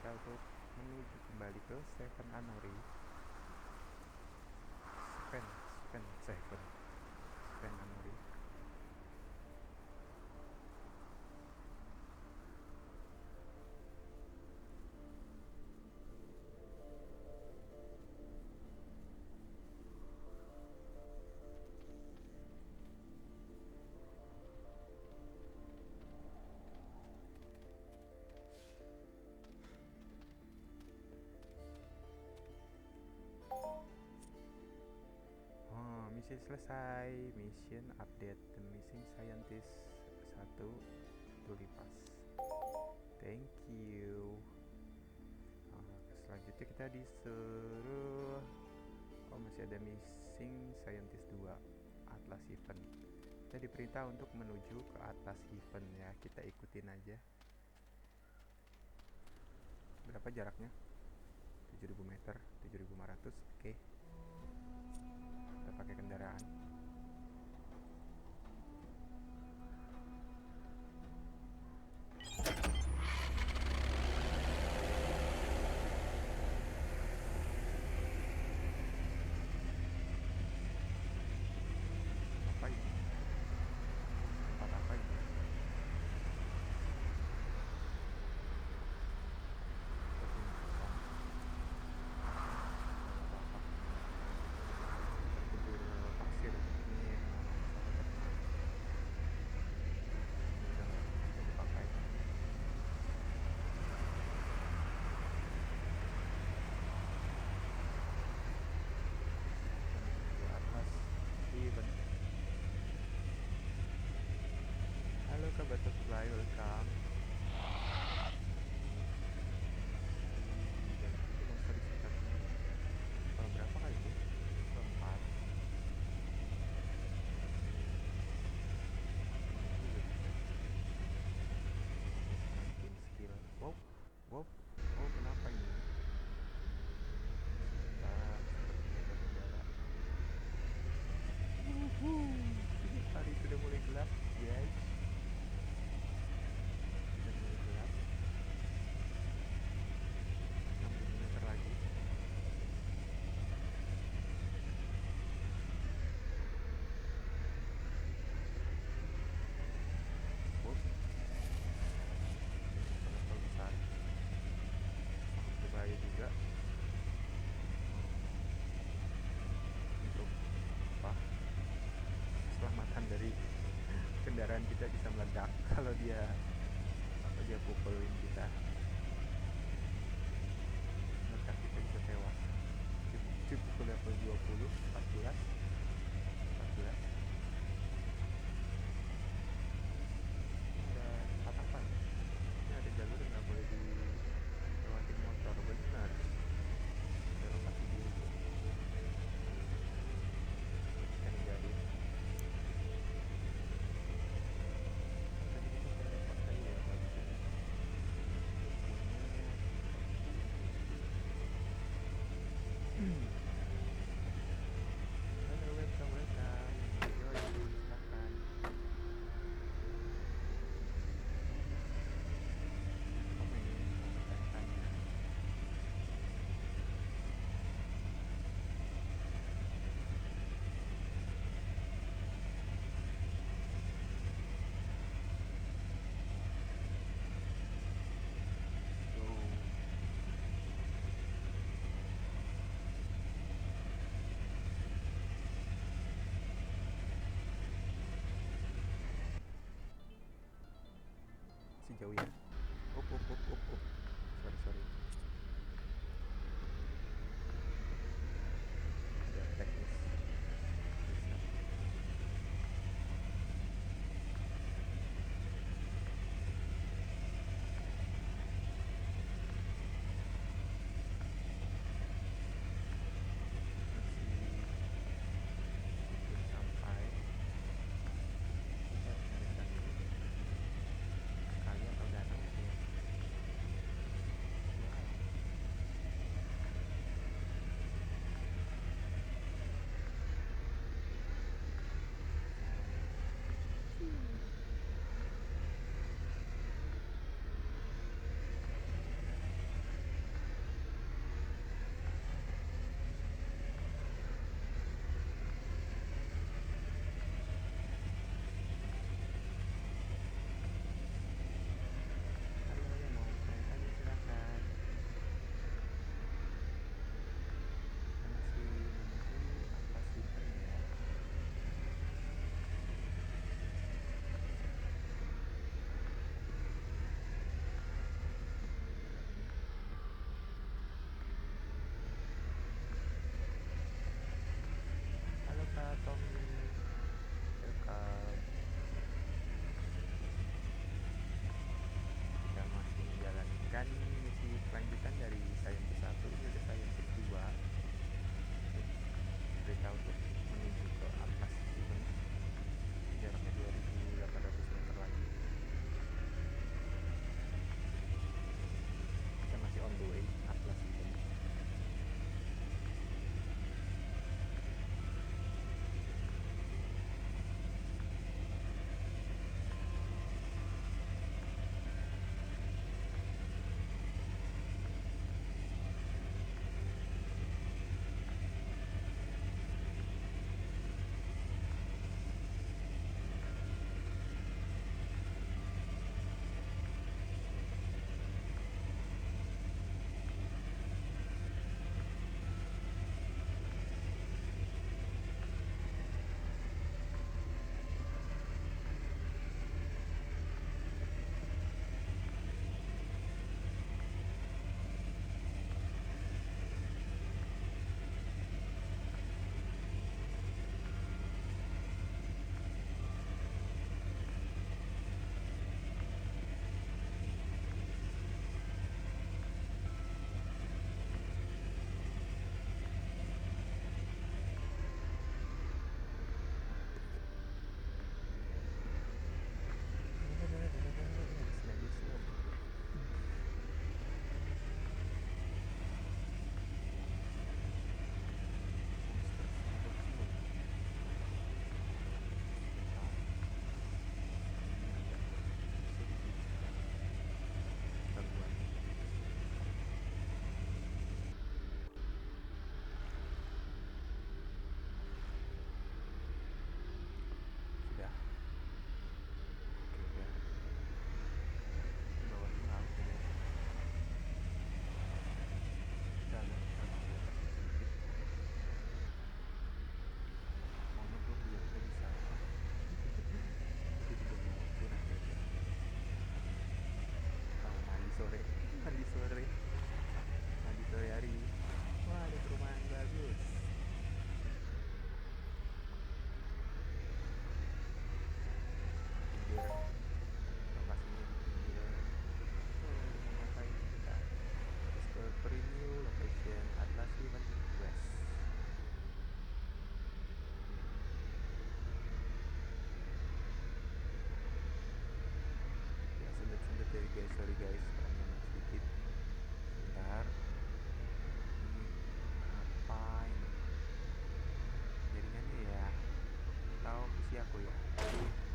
Untuk menuju kembali ke Seven Anori. Seven Anori. Misi selesai. Mission update the missing scientist 1 Tulipas. Thank you. Selanjutnya kita disuruh masih ada missing scientist 2 Atlas Event. Kita diperintah untuk menuju ke Atlas Event ya. Kita ikutin aja. Berapa jaraknya? 7000 meter, 7500. Oke. Kita pakai kendaraan. Oh, oh kenapa ini? Sebentar, sepertinya ada kendala. Hari sudah mulai gelap, guys. Sudah mulai gelap. 60 meter lagi. Oh, level besar. Sangat berbahaya juga untuk apa? Keselamatan dari kendaraan kita bisa meledak kalau dia pukulin kita. Meledak kita bisa tewas. Cukup ke level 20, 14, 14. Ada tatapan. Ini ada jalur yang nggak boleh dilewatin motor, benar. Belok kaki dulu. Kita hindarin. Tadi kita udah lewat tadi ya, nggak bisa nih. Halo, welcome, welcome. Yoi, silahkan. Komen, mau tanya-tanya. Tuh, si jauh ya. Up. Sorry, sorry. Ada teknis. Bisa. Masih belum sampai. Kita lanjutkan dulu. Kali atau danau itu ya.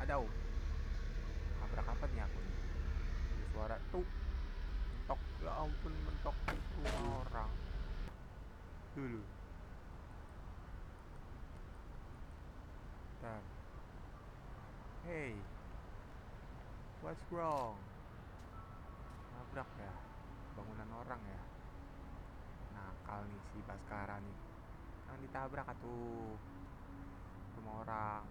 Wadaw, nabrak apa nih aku nih? Ada suara tuh, mentok. Ya ampun, mentok rumah orang. Dulu, bentar. Hey, what's wrong? Nabrak ya? Bangunan orang ya? Nakal nih si Baskara nih. Jangan ditabrak atuh rumah orang.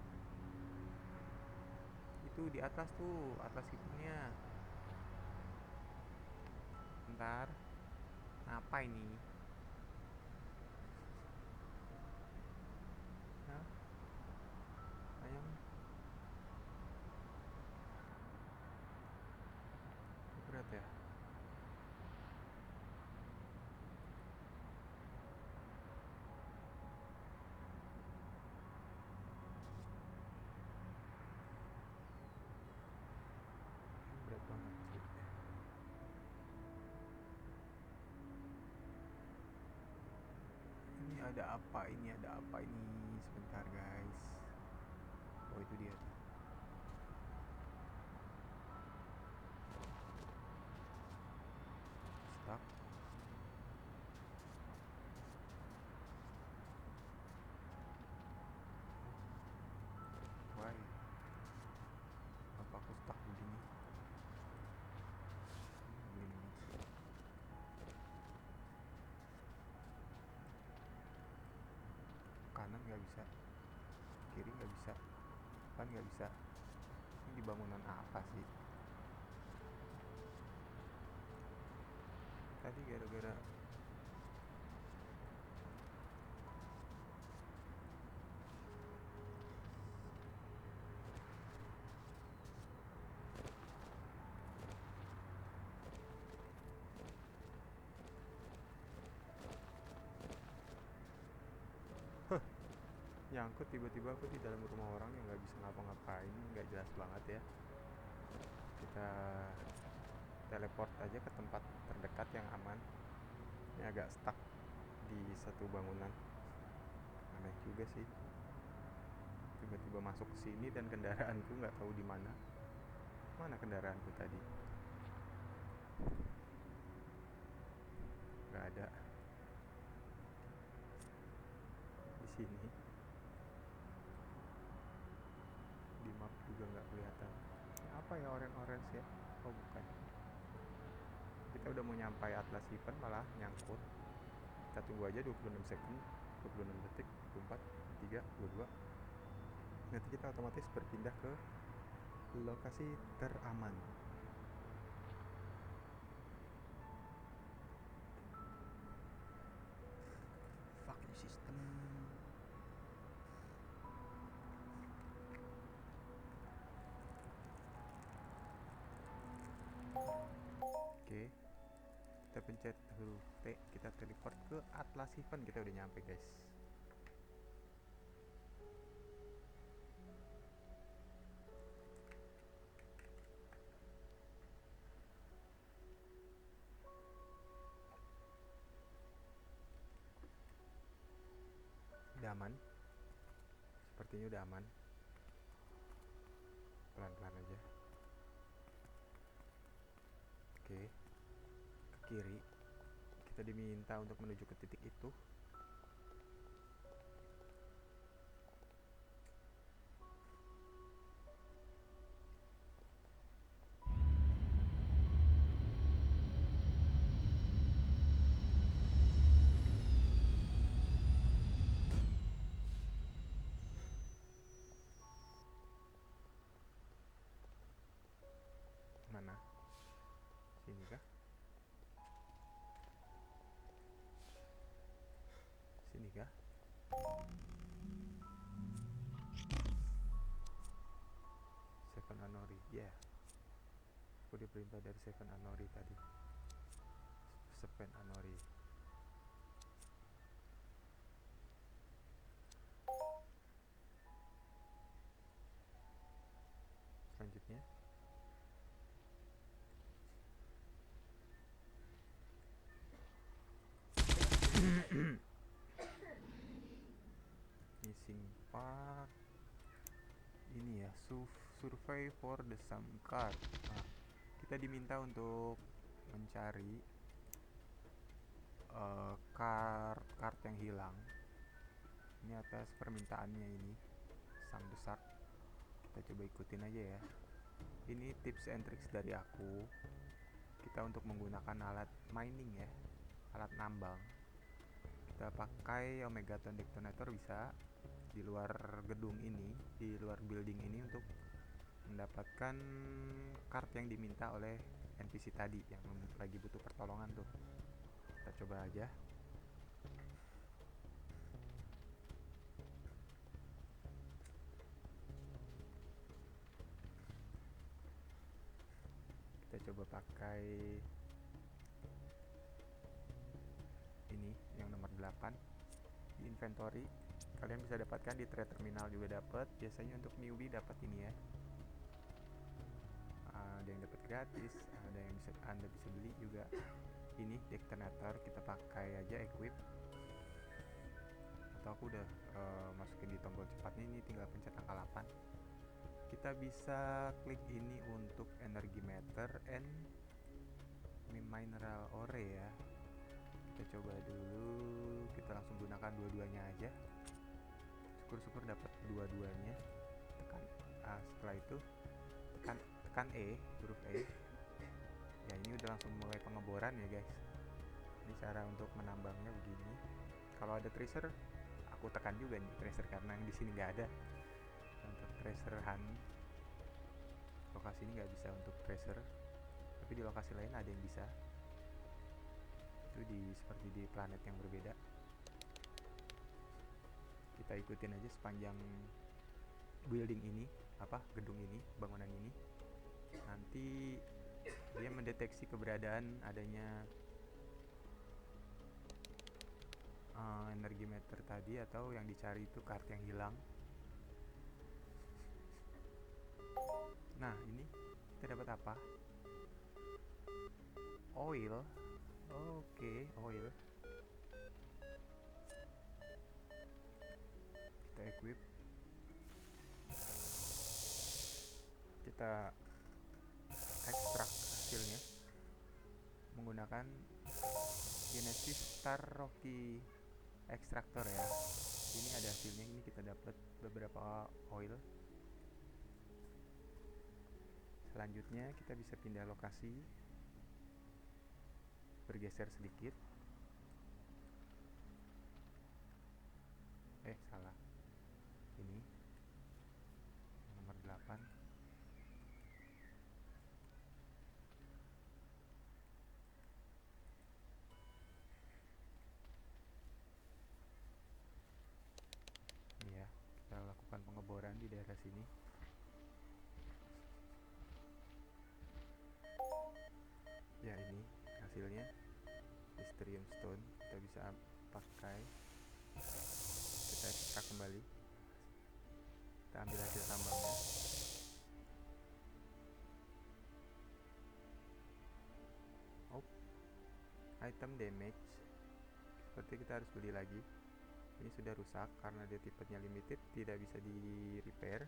Itu di atas tuh, atlas hitamnya. Bentar, apa ini? Hah? Ayam berat ya? Berat banget sih. Ini ada apa? Ini ada apa ini? Sebentar guys. Oh itu dia tuh. Stuck. Why? Apa aku stuck begini? Begini. Kanan nggak bisa, kiri nggak bisa, depan nggak bisa. Ini di bangunan apa sih? Tadi gara-gara nyangkut, tiba-tiba aku di dalam rumah orang yang nggak bisa ngapa-ngapain. Nggak jelas banget ya. Kita teleport aja ke tempat terdekat yang aman. Ini agak stuck di satu bangunan. Aneh juga sih. Tiba-tiba masuk ke sini dan kendaraanku nggak tahu di mana. Mana kendaraanku tadi? Nggak ada di sini. Di map juga nggak kelihatan. Ini apa ya, orange-orange ya? Oh bukan. Kita udah mau nyampai Atlas Event malah nyangkut. Kita tunggu aja 26 second, 26 detik, 24, 3, 22. Nanti kita otomatis berpindah ke lokasi teraman. Fucking system. Oke, kita pencet huruf T, kita teleport ke Atlas Event. Kita udah nyampe guys. Udah aman, sepertinya udah aman. Pelan-pelan aja. Oke, ke kiri. Kita diminta untuk menuju ke titik itu. Mana? Sini kah? Sini kah? Seven Anori, ya. Yeah. Aku diperintah dari Seven Anori tadi. Seven Anori. Selanjutnya missing part ini ya, survey for the some card. Nah, kita diminta untuk mencari kart yang hilang. Ini atas permintaannya ini sang besar. Kita coba ikutin aja ya. Ini tips and tricks dari aku. Kita untuk menggunakan alat mining ya, alat nambang. Kita pakai Omegaton Detonator bisa di luar gedung ini, di luar building ini untuk mendapatkan kart yang diminta oleh NPC tadi yang lagi butuh pertolongan tuh. Kita coba aja. Kita coba pakai ini yang nomor 8 di inventory. Kalian bisa dapatkan di trade terminal juga dapat. Biasanya untuk newbie dapat ini ya. Ada yang dapat gratis, ada yang bisa Anda bisa beli juga. Ini detonator kita pakai aja equip. Atau aku udah masukin di tombol cepatnya, ini tinggal pencet angka 8. Kita bisa klik ini untuk energy meter and mineral ore ya. Kita coba dulu, kita langsung gunakan dua-duanya aja. Syukur-syukur dapat dua-duanya. Tekan setelah itu tekan E, huruf E. Ya, ini udah langsung mulai pengeboran ya guys. Ini cara untuk menambangnya begini. Kalau ada tracer, aku tekan juga nih tracer karena yang di sini nggak ada. Untuk tracer hunt, lokasi ini nggak bisa untuk tracer, tapi di lokasi lain ada yang bisa. Itu seperti di planet yang berbeda. Kita ikutin aja sepanjang building ini, gedung ini, bangunan ini. Nanti dia mendeteksi keberadaan adanya energi meter tadi, atau yang dicari itu kart yang hilang. Nah, ini kita dapat apa? Oil. Oke, oil. Kita equip. Kita ekstrak hasilnya menggunakan Genesis Star Rocky Extractor ya. Ini ada hasilnya, ini kita dapat beberapa oil. Selanjutnya kita bisa pindah lokasi, bergeser sedikit. Salah. Ini nomor 8. Ini ya, kita lakukan pengeboran di daerah sini. Ya, ini hasilnya Mysterium Stone. Kita bisa pakai, kita ekstrak kembali, kita ambil hasil tambangnya. Item damage, seperti kita harus beli lagi. Ini sudah rusak karena dia tipenya limited, tidak bisa di repair.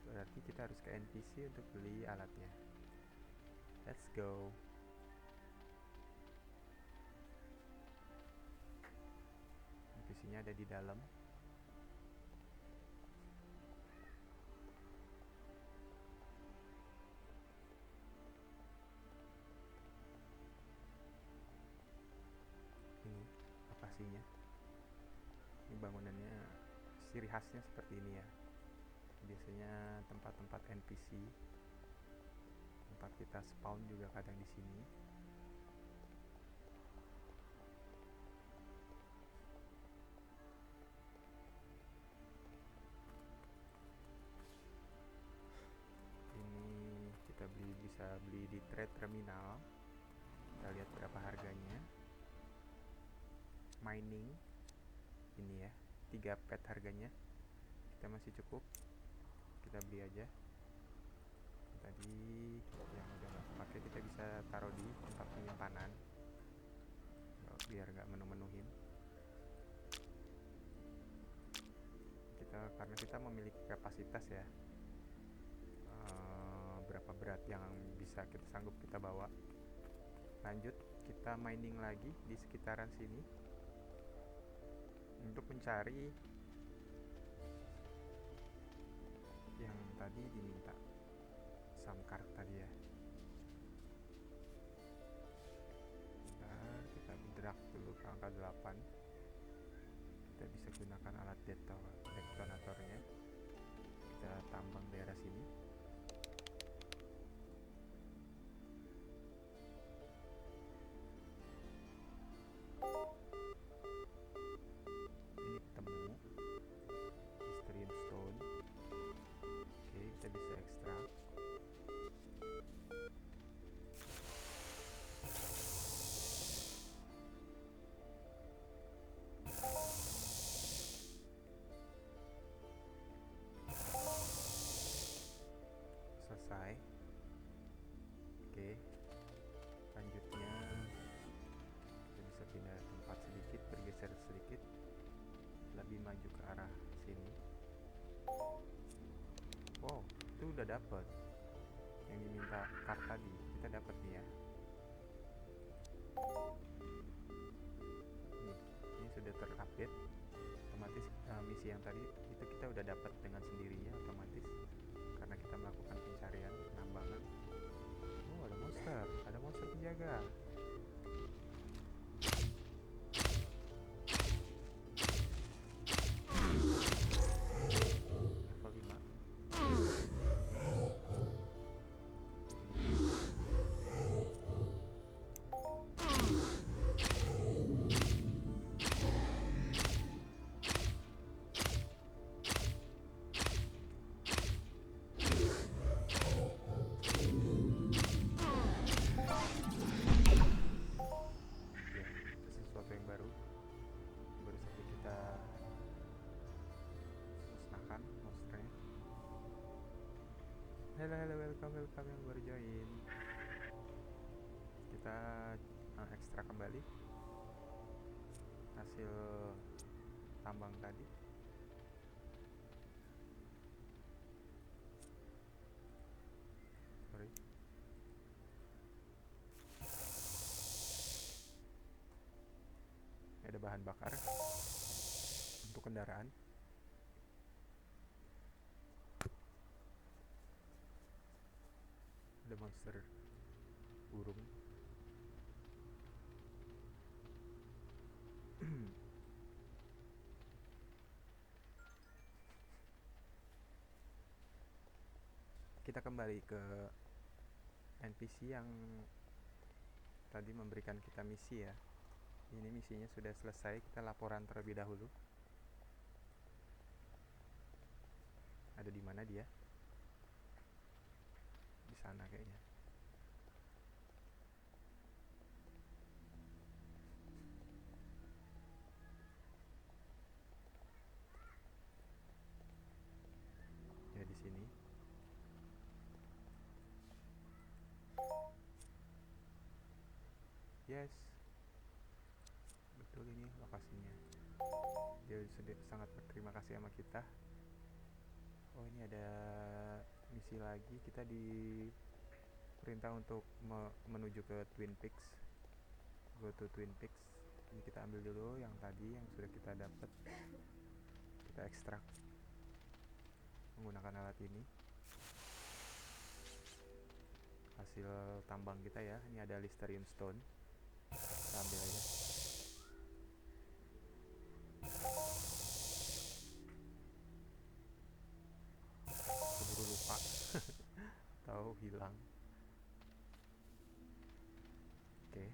Berarti kita harus ke NPC untuk beli alatnya. Let's go. NPC-nya ada di dalam. Ini lokasinya. Ini bangunannya, ciri khasnya seperti ini ya. Biasanya tempat-tempat NPC, tempat kita spawn juga kadang di sini. Ini kita bisa beli di trade terminal. Kita lihat berapa harganya. Mining ini ya, 3 pet harganya. Kita masih cukup, kita beli aja. Tadi yang udah nggak pakai kita bisa taruh di tempat penyimpanan biar nggak menu-menuhin. Karena kita memiliki kapasitas ya, berapa berat yang bisa kita sanggup kita bawa. Lanjut, kita mining lagi di sekitaran sini untuk mencari yang tadi diminta Samkar tadi ya. Nah, kita drag dulu ke angka 8. Kita bisa gunakan alat detonatornya. Kita tambang daerah sini. Ini ketemu Hysterium Stone. Oke, kita bisa ekstrak. Selesai. Oke, lanjutnya kita bisa pindah tempat sedikit, bergeser sedikit, lebih maju ke arah sini. Wow, itu udah dapet yang diminta kar tadi, kita dapat nih ya. Ini sudah terupdate otomatis. Misi yang tadi itu kita udah dapat dengan sendirinya otomatis karena kita melakukan pencarian penambangan. Oh, ada monster penjaga. Level 5. Sesuatu yang baru saja kita musnahkan monsternya. Hello, welcome yang baru join. Kita ekstrak kembali hasil tambang tadi. Sorry. Ada bahan bakar untuk kendaraan. Ada monster burung. Kita kembali ke NPC yang tadi memberikan kita misi ya. Ini misinya sudah selesai, kita laporan terlebih dahulu. Ada di mana dia? Di sana kayaknya. Ya di sini. Yes. Betul, ini lokasinya. Dia sudah sangat berterima kasih sama kita. Oh, ini ada misi lagi. Kita diperintah untuk menuju ke Twin Peaks. Go to Twin Peaks. Ini kita ambil dulu yang tadi yang sudah kita dapat. Kita ekstrak menggunakan alat ini. Hasil tambang kita ya. Ini ada Hysterium Stone. Kita ambil aja. Keburu lupa. Tahu hilang. Oke.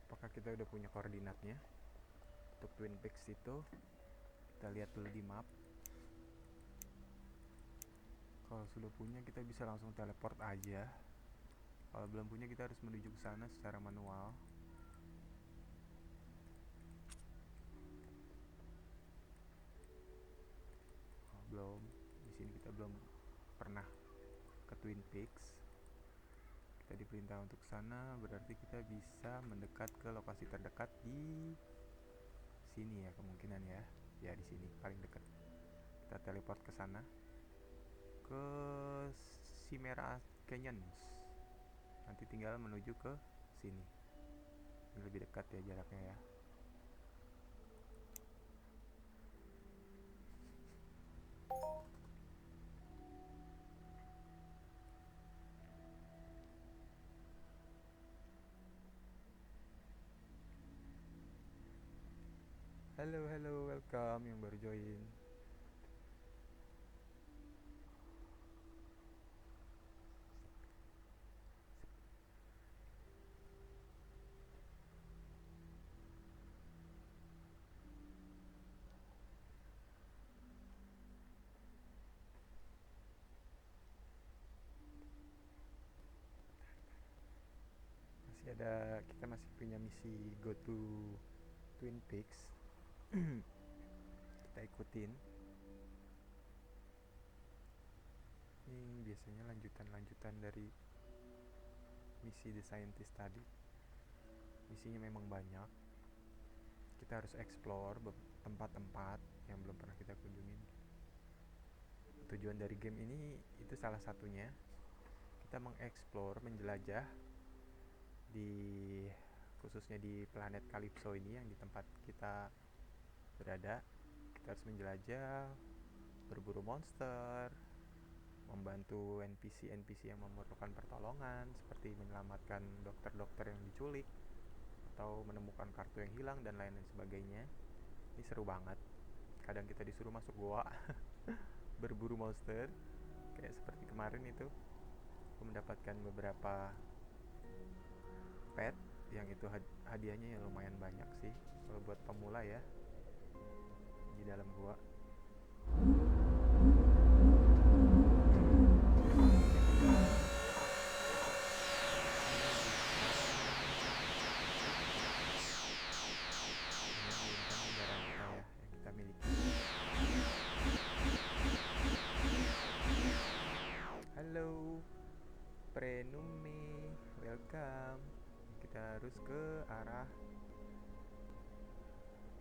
Apakah kita udah punya koordinatnya untuk Twin Peaks itu? Kita lihat dulu di map. Kalau sudah punya kita bisa langsung teleport aja. Kalau belum punya kita harus menuju ke sana secara manual. Belum. Di sini kita belum pernah ke Twin Peaks. kita diperintah untuk sana, berarti kita bisa mendekat ke lokasi terdekat di sini ya kemungkinan ya. Ya di sini paling dekat. Kita teleport ke sana, ke Chimera Canyons. Nanti tinggal menuju ke sini. Ini lebih dekat ya jaraknya ya. Halo, halo, welcome yang baru join. Kita masih punya misi go to Twin Peaks. Kita ikutin. Ini biasanya lanjutan dari misi The Scientist tadi. Misinya memang banyak. Kita harus explore tempat-tempat yang belum pernah kita kunjungin. Tujuan dari game ini itu salah satunya kita mengeksplor, menjelajah khususnya di planet Calypso ini yang di tempat kita berada. Kita harus menjelajah, berburu monster, membantu NPC yang memerlukan pertolongan seperti menyelamatkan dokter-dokter yang diculik atau menemukan kartu yang hilang dan lain-lain sebagainya. Ini seru banget. Kadang kita disuruh masuk goa berburu monster kayak seperti kemarin itu. Aku mendapatkan beberapa pet yang itu hadiahnya yang lumayan banyak sih kalau buat pemula ya di dalam gua. Halo Prenumi, welcome. Kita harus ke arah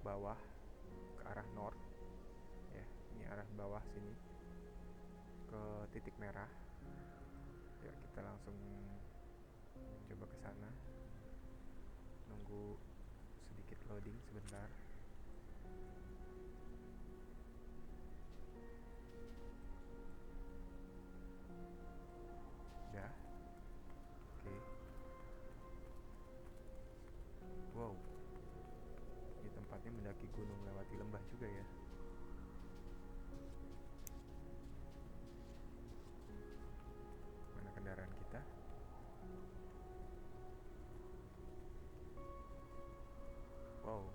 bawah, ke arah north ya. Ini arah bawah sini ke titik merah ya. Kita langsung coba ke sana. Nunggu sedikit loading sebentar. Udah. Oke. Wow, ini tempatnya mendaki gunung lewati lembah juga ya. Mana kendaraan kita? Wow,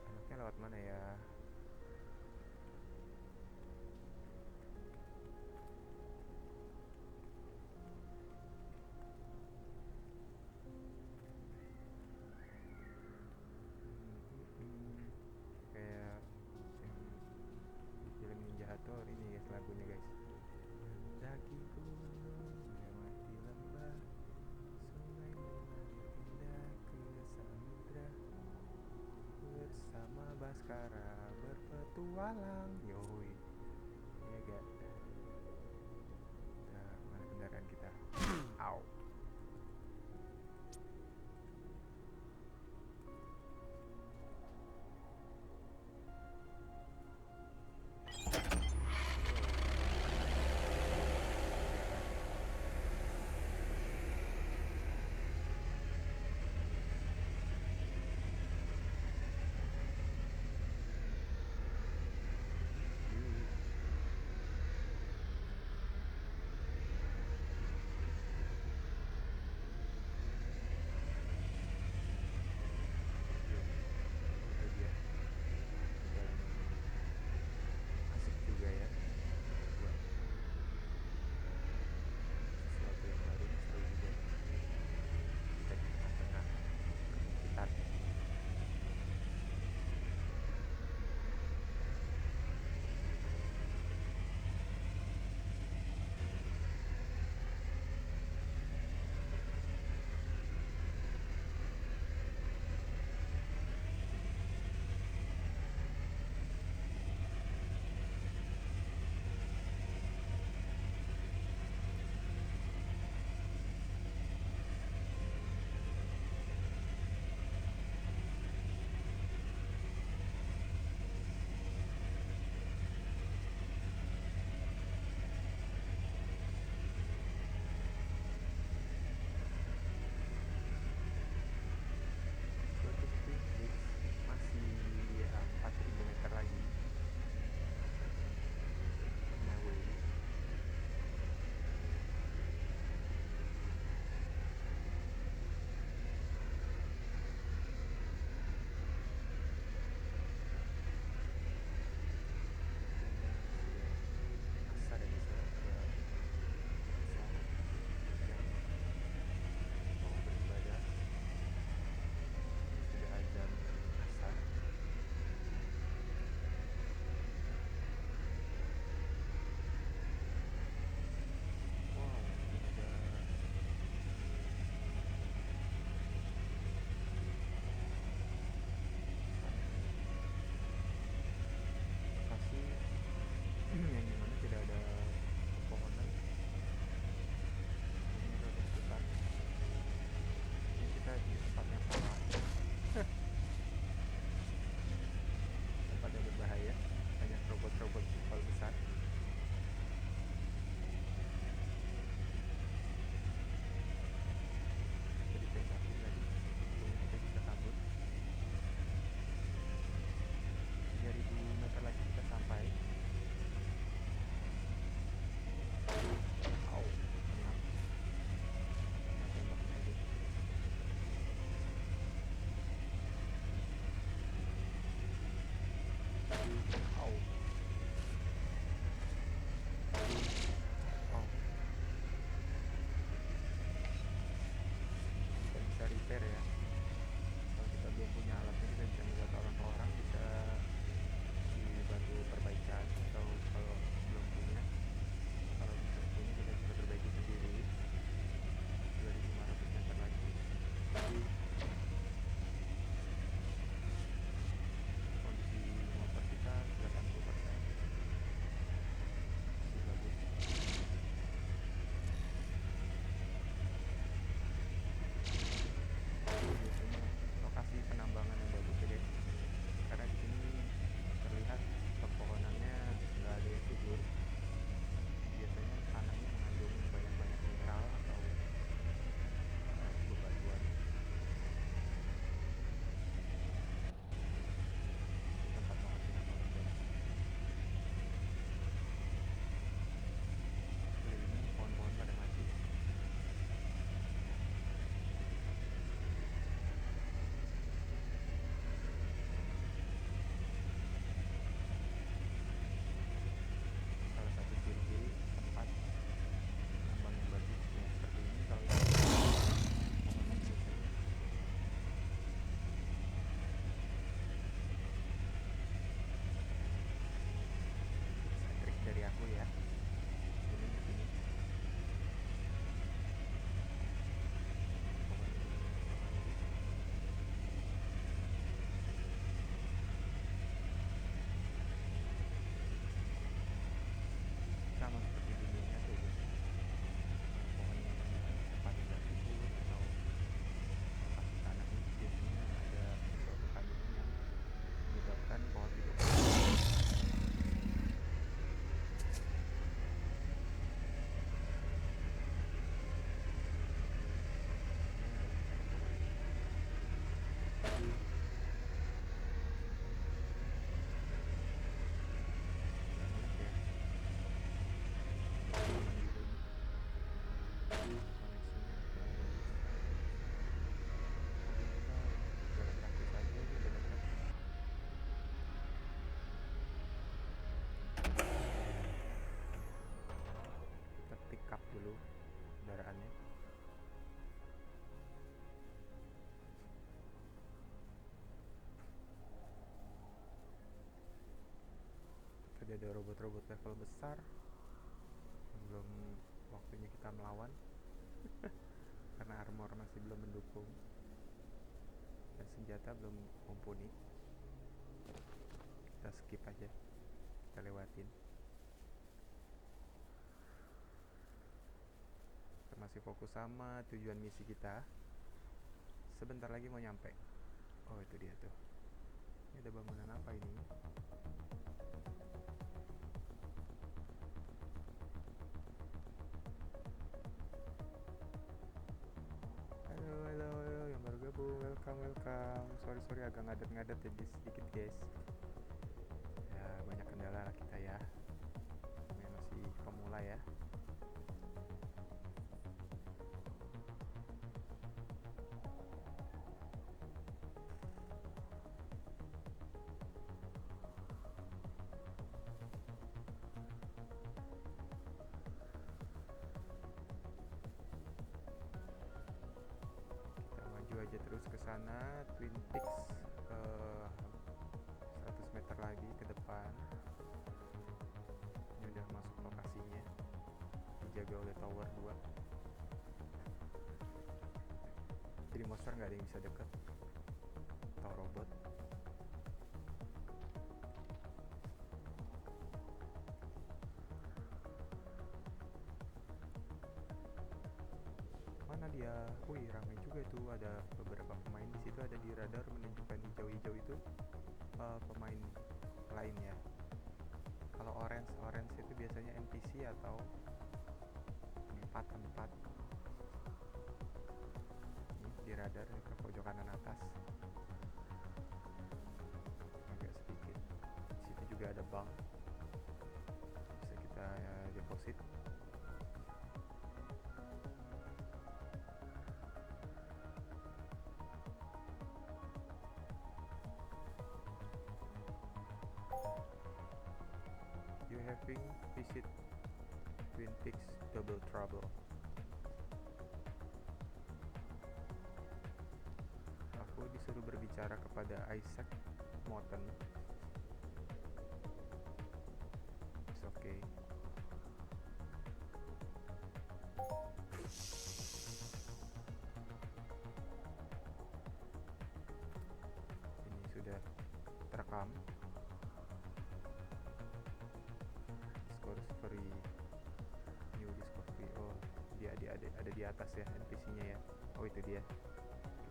enaknya lewat mana ya? Kayak yang di film Ninja Hattori ini guys, lagunya guys. Daki gunung lewati lembah, sungai mengalir indah ke samudra, bersama Baskara berpetualang. Yoi, ya gak? Nah, mana kendaraan kita? Au. robot-robot level besar, belum waktunya kita melawan karena armor masih belum mendukung dan senjata belum mumpuni. Kita skip aja, kita lewatin. Kita masih fokus sama tujuan misi kita. Sebentar lagi mau nyampe. Oh, itu dia tuh. Ini ada bangunan apa ini? Halo, yang baru gabung, welcome. Sorry agak ngadet-ngadet jadi sedikit guys. Ya, banyak kendala lah kita ya. Masih pemula ya. Aja terus ke sana, Twin Peaks 100 meter lagi ke depan. Ini udah masuk lokasinya, dijaga oleh tower 2. Jadi monster nggak ada yang bisa deket atau robot. Mana dia? Wih, ramai juga tuh, ada beberapa pemain di situ. Ada di radar menunjukkan hijau-hijau itu pemain lain ya. Kalau orange itu biasanya NPC atau tempat di radar ke pojok kanan atas agak sedikit. Di situ juga ada bank, bisa kita deposit. You having visit Twin Peaks Double Trouble. Aku disuruh berbicara kepada Isaac Morton. It's okay. Ini sudah terekam. Discovery, new discovery. Oh, dia ada di atas ya NPC-nya ya. Oh, itu dia.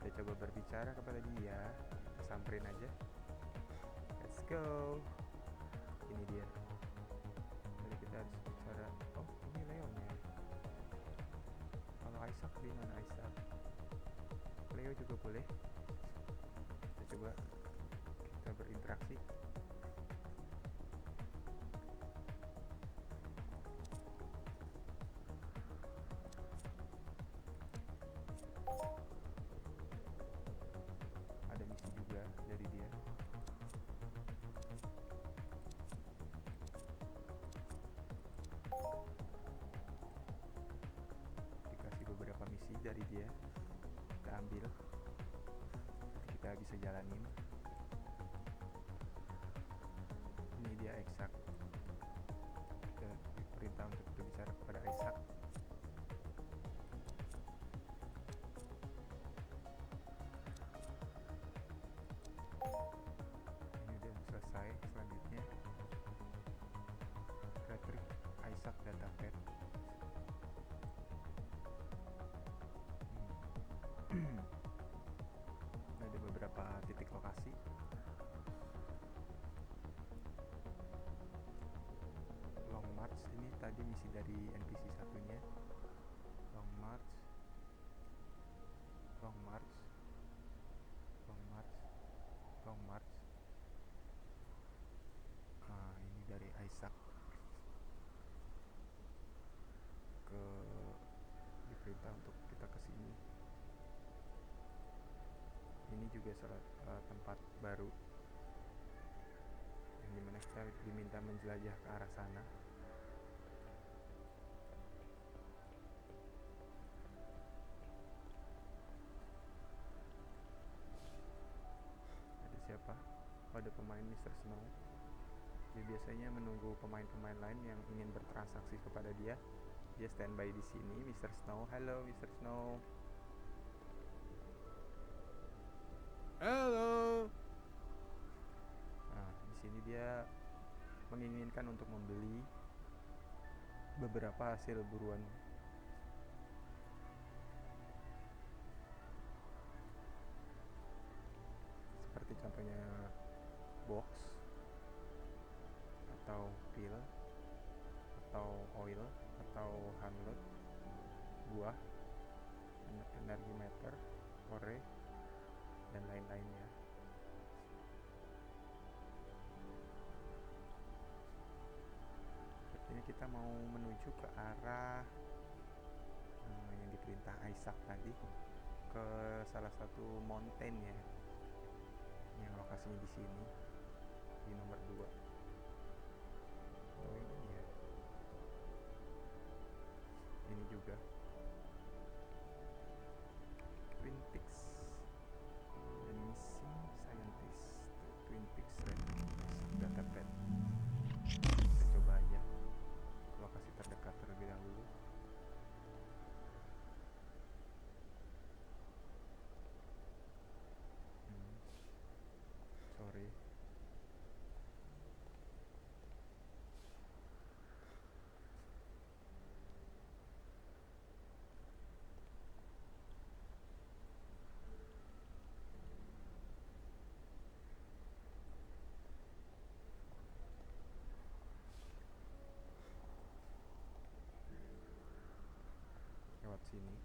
Kita coba berbicara kepada dia. Kita samperin aja. Let's go. Ini dia. Jadi kita harus bicara. Oh, ini Leon ya. Kalau Isaac di mana Isaac? Leo juga boleh. Kita coba kita berinteraksi. Ada misi juga dari dia. Dikasih beberapa misi dari dia, kita ambil, kita bisa jalanin. Ini dia Isaac. Kita diperintah untuk berbicara kepada Isaac. Ini udah selesai. Selanjutnya retrieve Isaac datapad. Ada beberapa titik lokasi. Long March ini tadi misi dari NPC satunya. Long March. Ini dari Isaac ke diperintah untuk kita kesini. Ini juga tempat baru yang dimana kita diminta menjelajah ke arah sana. Ada siapa? Oh, ada pemain Mr. Snow Dia biasanya menunggu pemain-pemain lain yang ingin bertransaksi kepada dia. Dia standby di sini. Mr. Snow, halo Mr. Snow. Halo. Nah, di sini dia menginginkan untuk membeli beberapa hasil buruan. Seperti contohnya box atau pil atau oil atau handlet, buah, energi meter, ore, dan lain-lainnya. Sepertinya kita mau menuju ke arah yang diperintah Isaac tadi, ke salah satu mountain ya, yang lokasinya di sini, di nomor 2. Oh ini ya, ini juga Twin Peaks, The Missing Scientist, Twin Peaks Red Databed. Kita coba aja ke lokasi terdekat terlebih dahulu. Sorry. Lewat sini.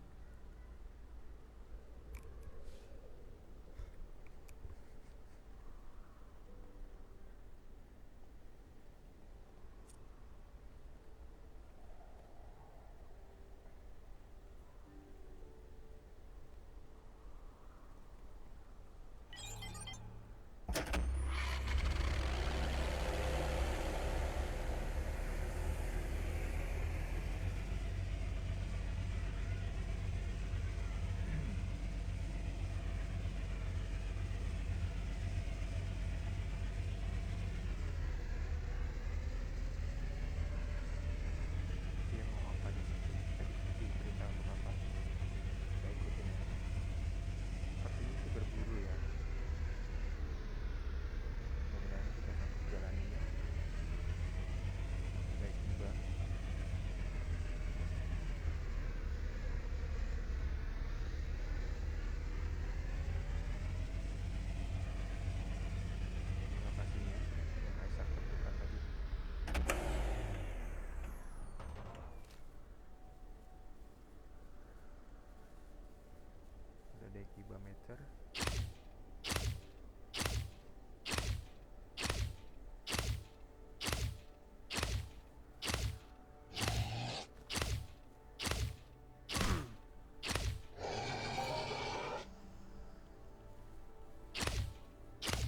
Dia mau apa di situ? Tadi diperintah untuk apa? Kita ikutin ya. Sepertinya sih berburu ya. Mudah-mudahan kita sanggup jalaninya. Baik juga. Ini lokasinya yang Isaac tentukan tadi. Ada dekibameter.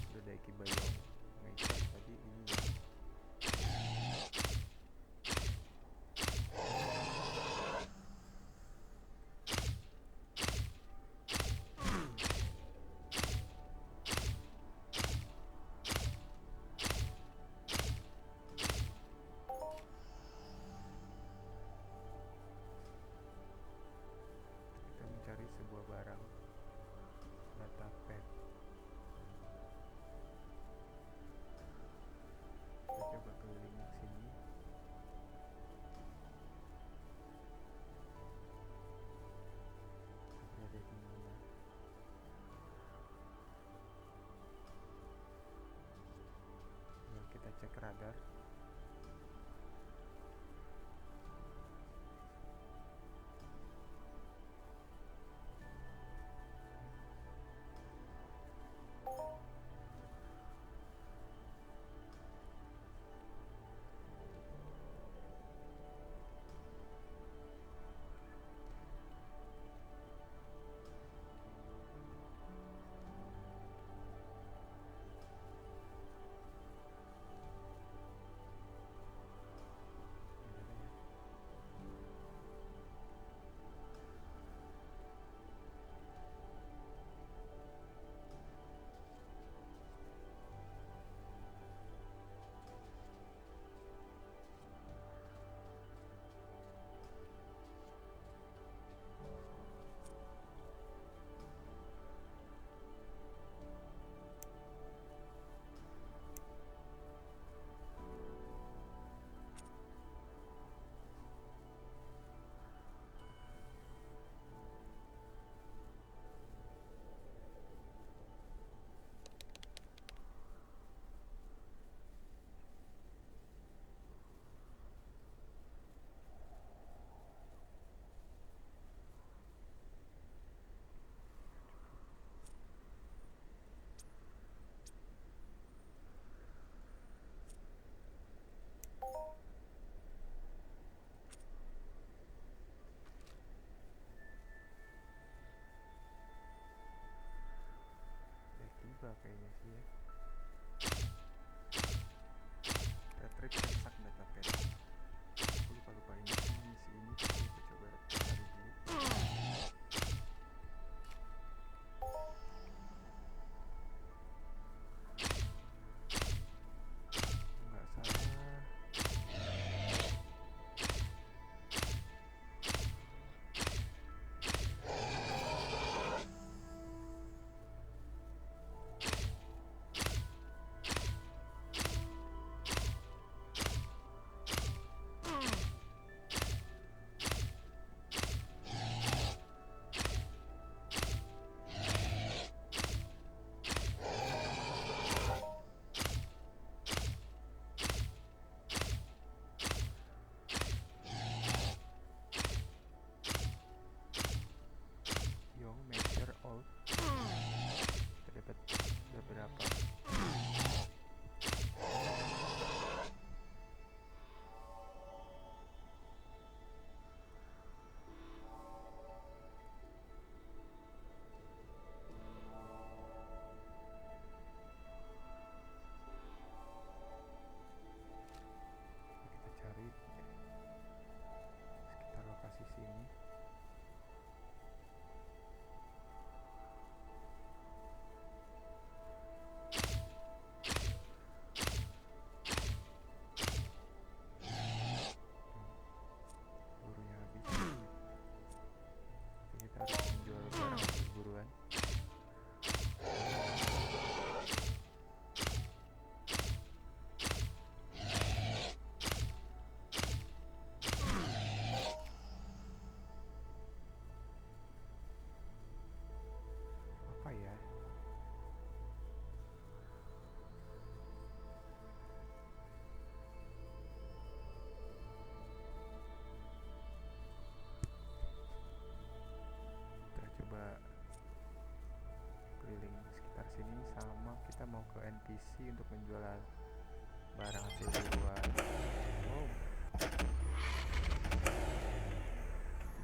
Ada dekibayometer tadi ini ya. jual barang hasil buruan. Wow,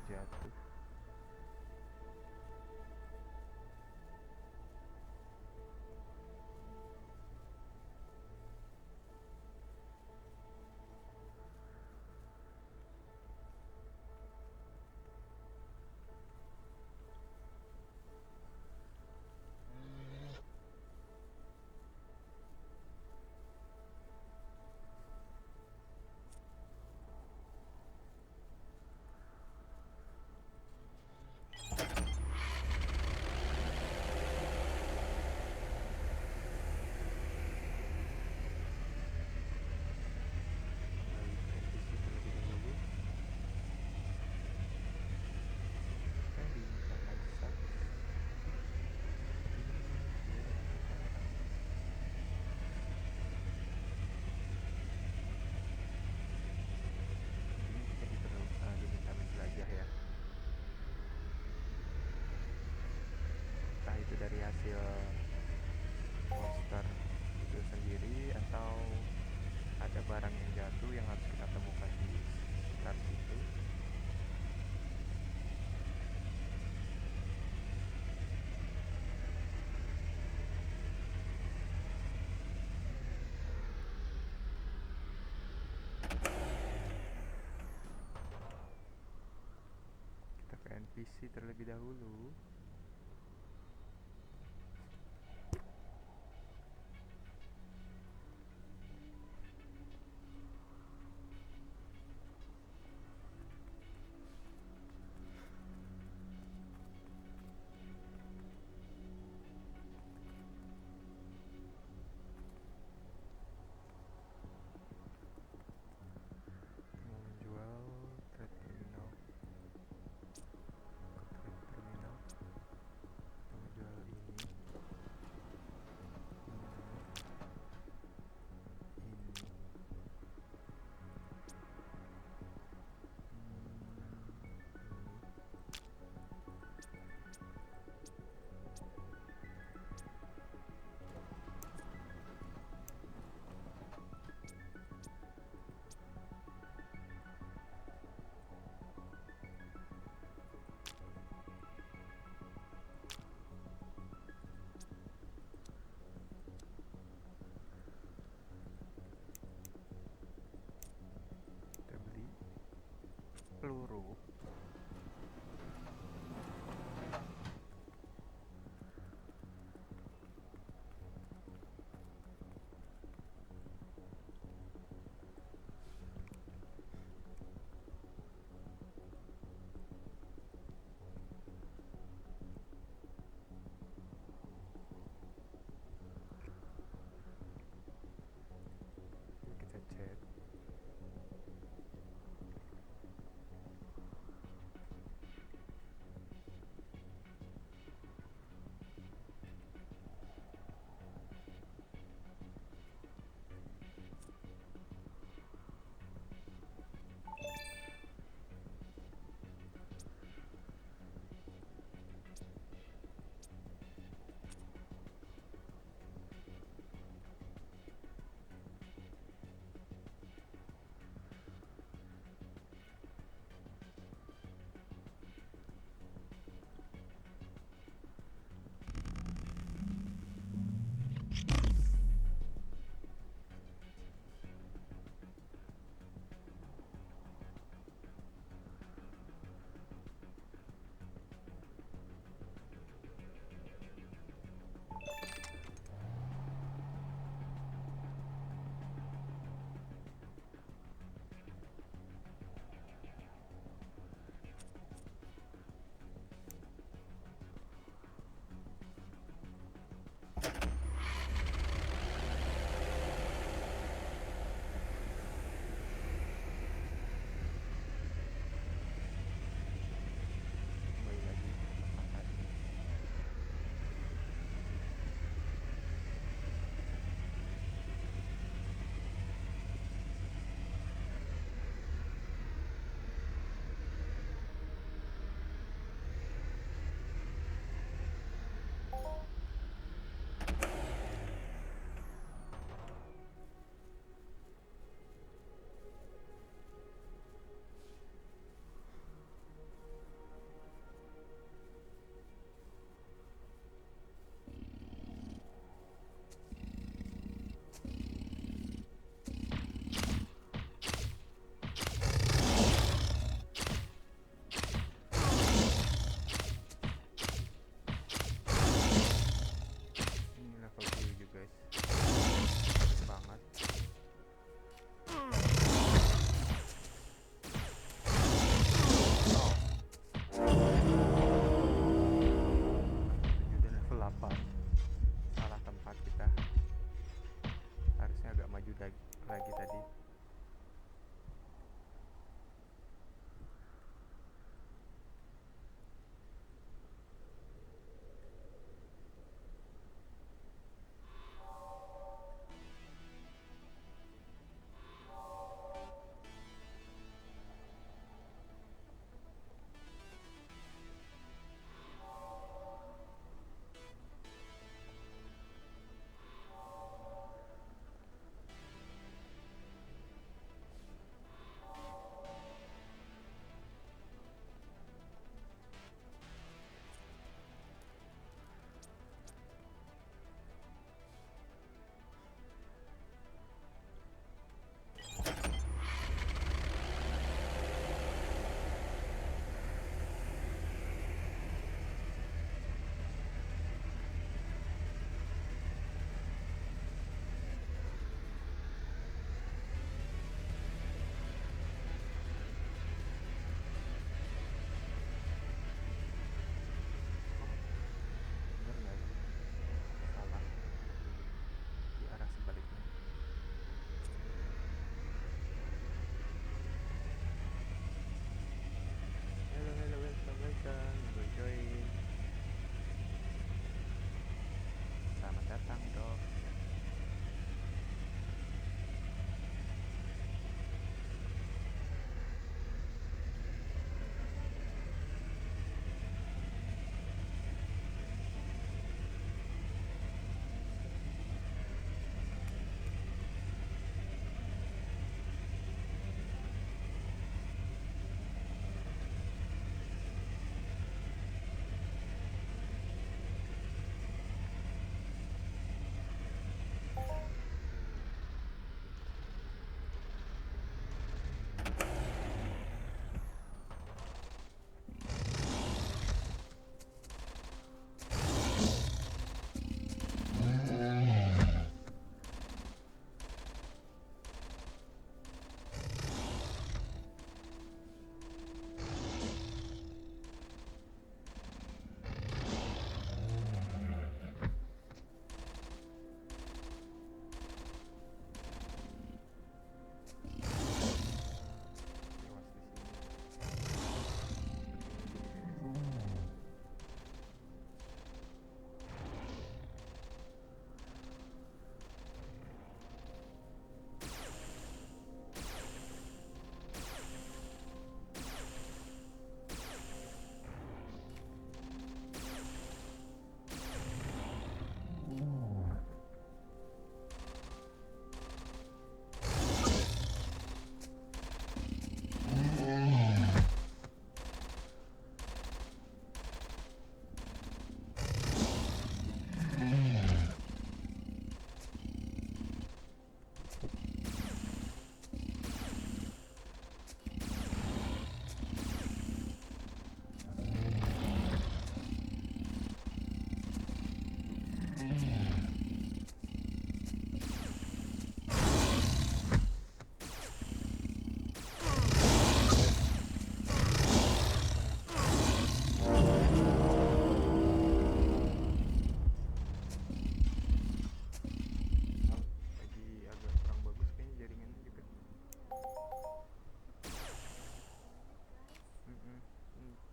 jatuh. Entah itu dari hasil monster itu sendiri atau ada barang yang jatuh yang harus kita temukan di sekitar situ. Kita ke NPC terlebih dahulu. Mau menjual trade terminal. Ke trade terminal.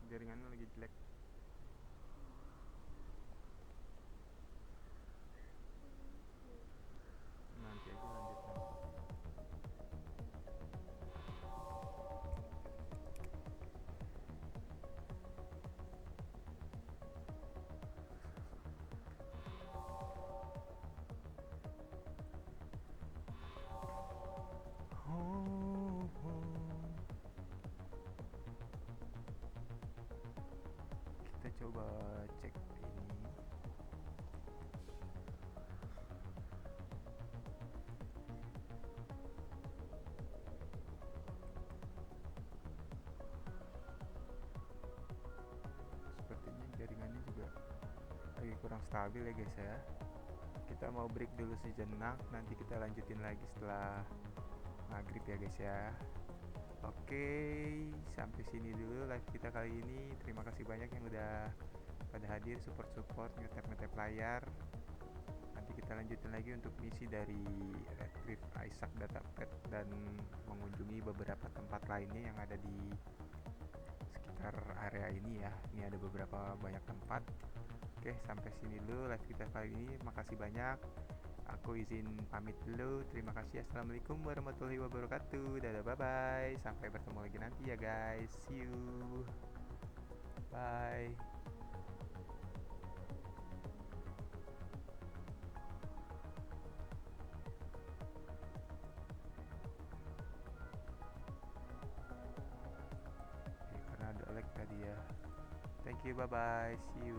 jaringannya lagi jelek. Nanti aja lanjut nanti. Oh, oh. Kita coba cek ini. Sepertinya jaringannya juga lagi kurang stabil ya guys ya. Kita mau break dulu sejenak, nanti kita lanjutin lagi setelah maghrib ya guys ya. Oke, sampai sini dulu live kita kali ini. Terima kasih banyak yang udah pada hadir, support ngetap layar. Nanti kita lanjutin lagi untuk misi dari Retrieve Isaac Datapad dan mengunjungi beberapa tempat lainnya yang ada di sekitar area ini ya. Ini ada beberapa banyak tempat. Oke, sampai sini dulu live kita kali ini. Makasih banyak. Aku izin pamit dulu. Terima kasih. Assalamualaikum warahmatullahi wabarakatuh. Dadah, bye bye. Sampai bertemu lagi nanti ya guys. See you. Bye. Karena ada lag tadi ya. Thank you. Bye bye. See you.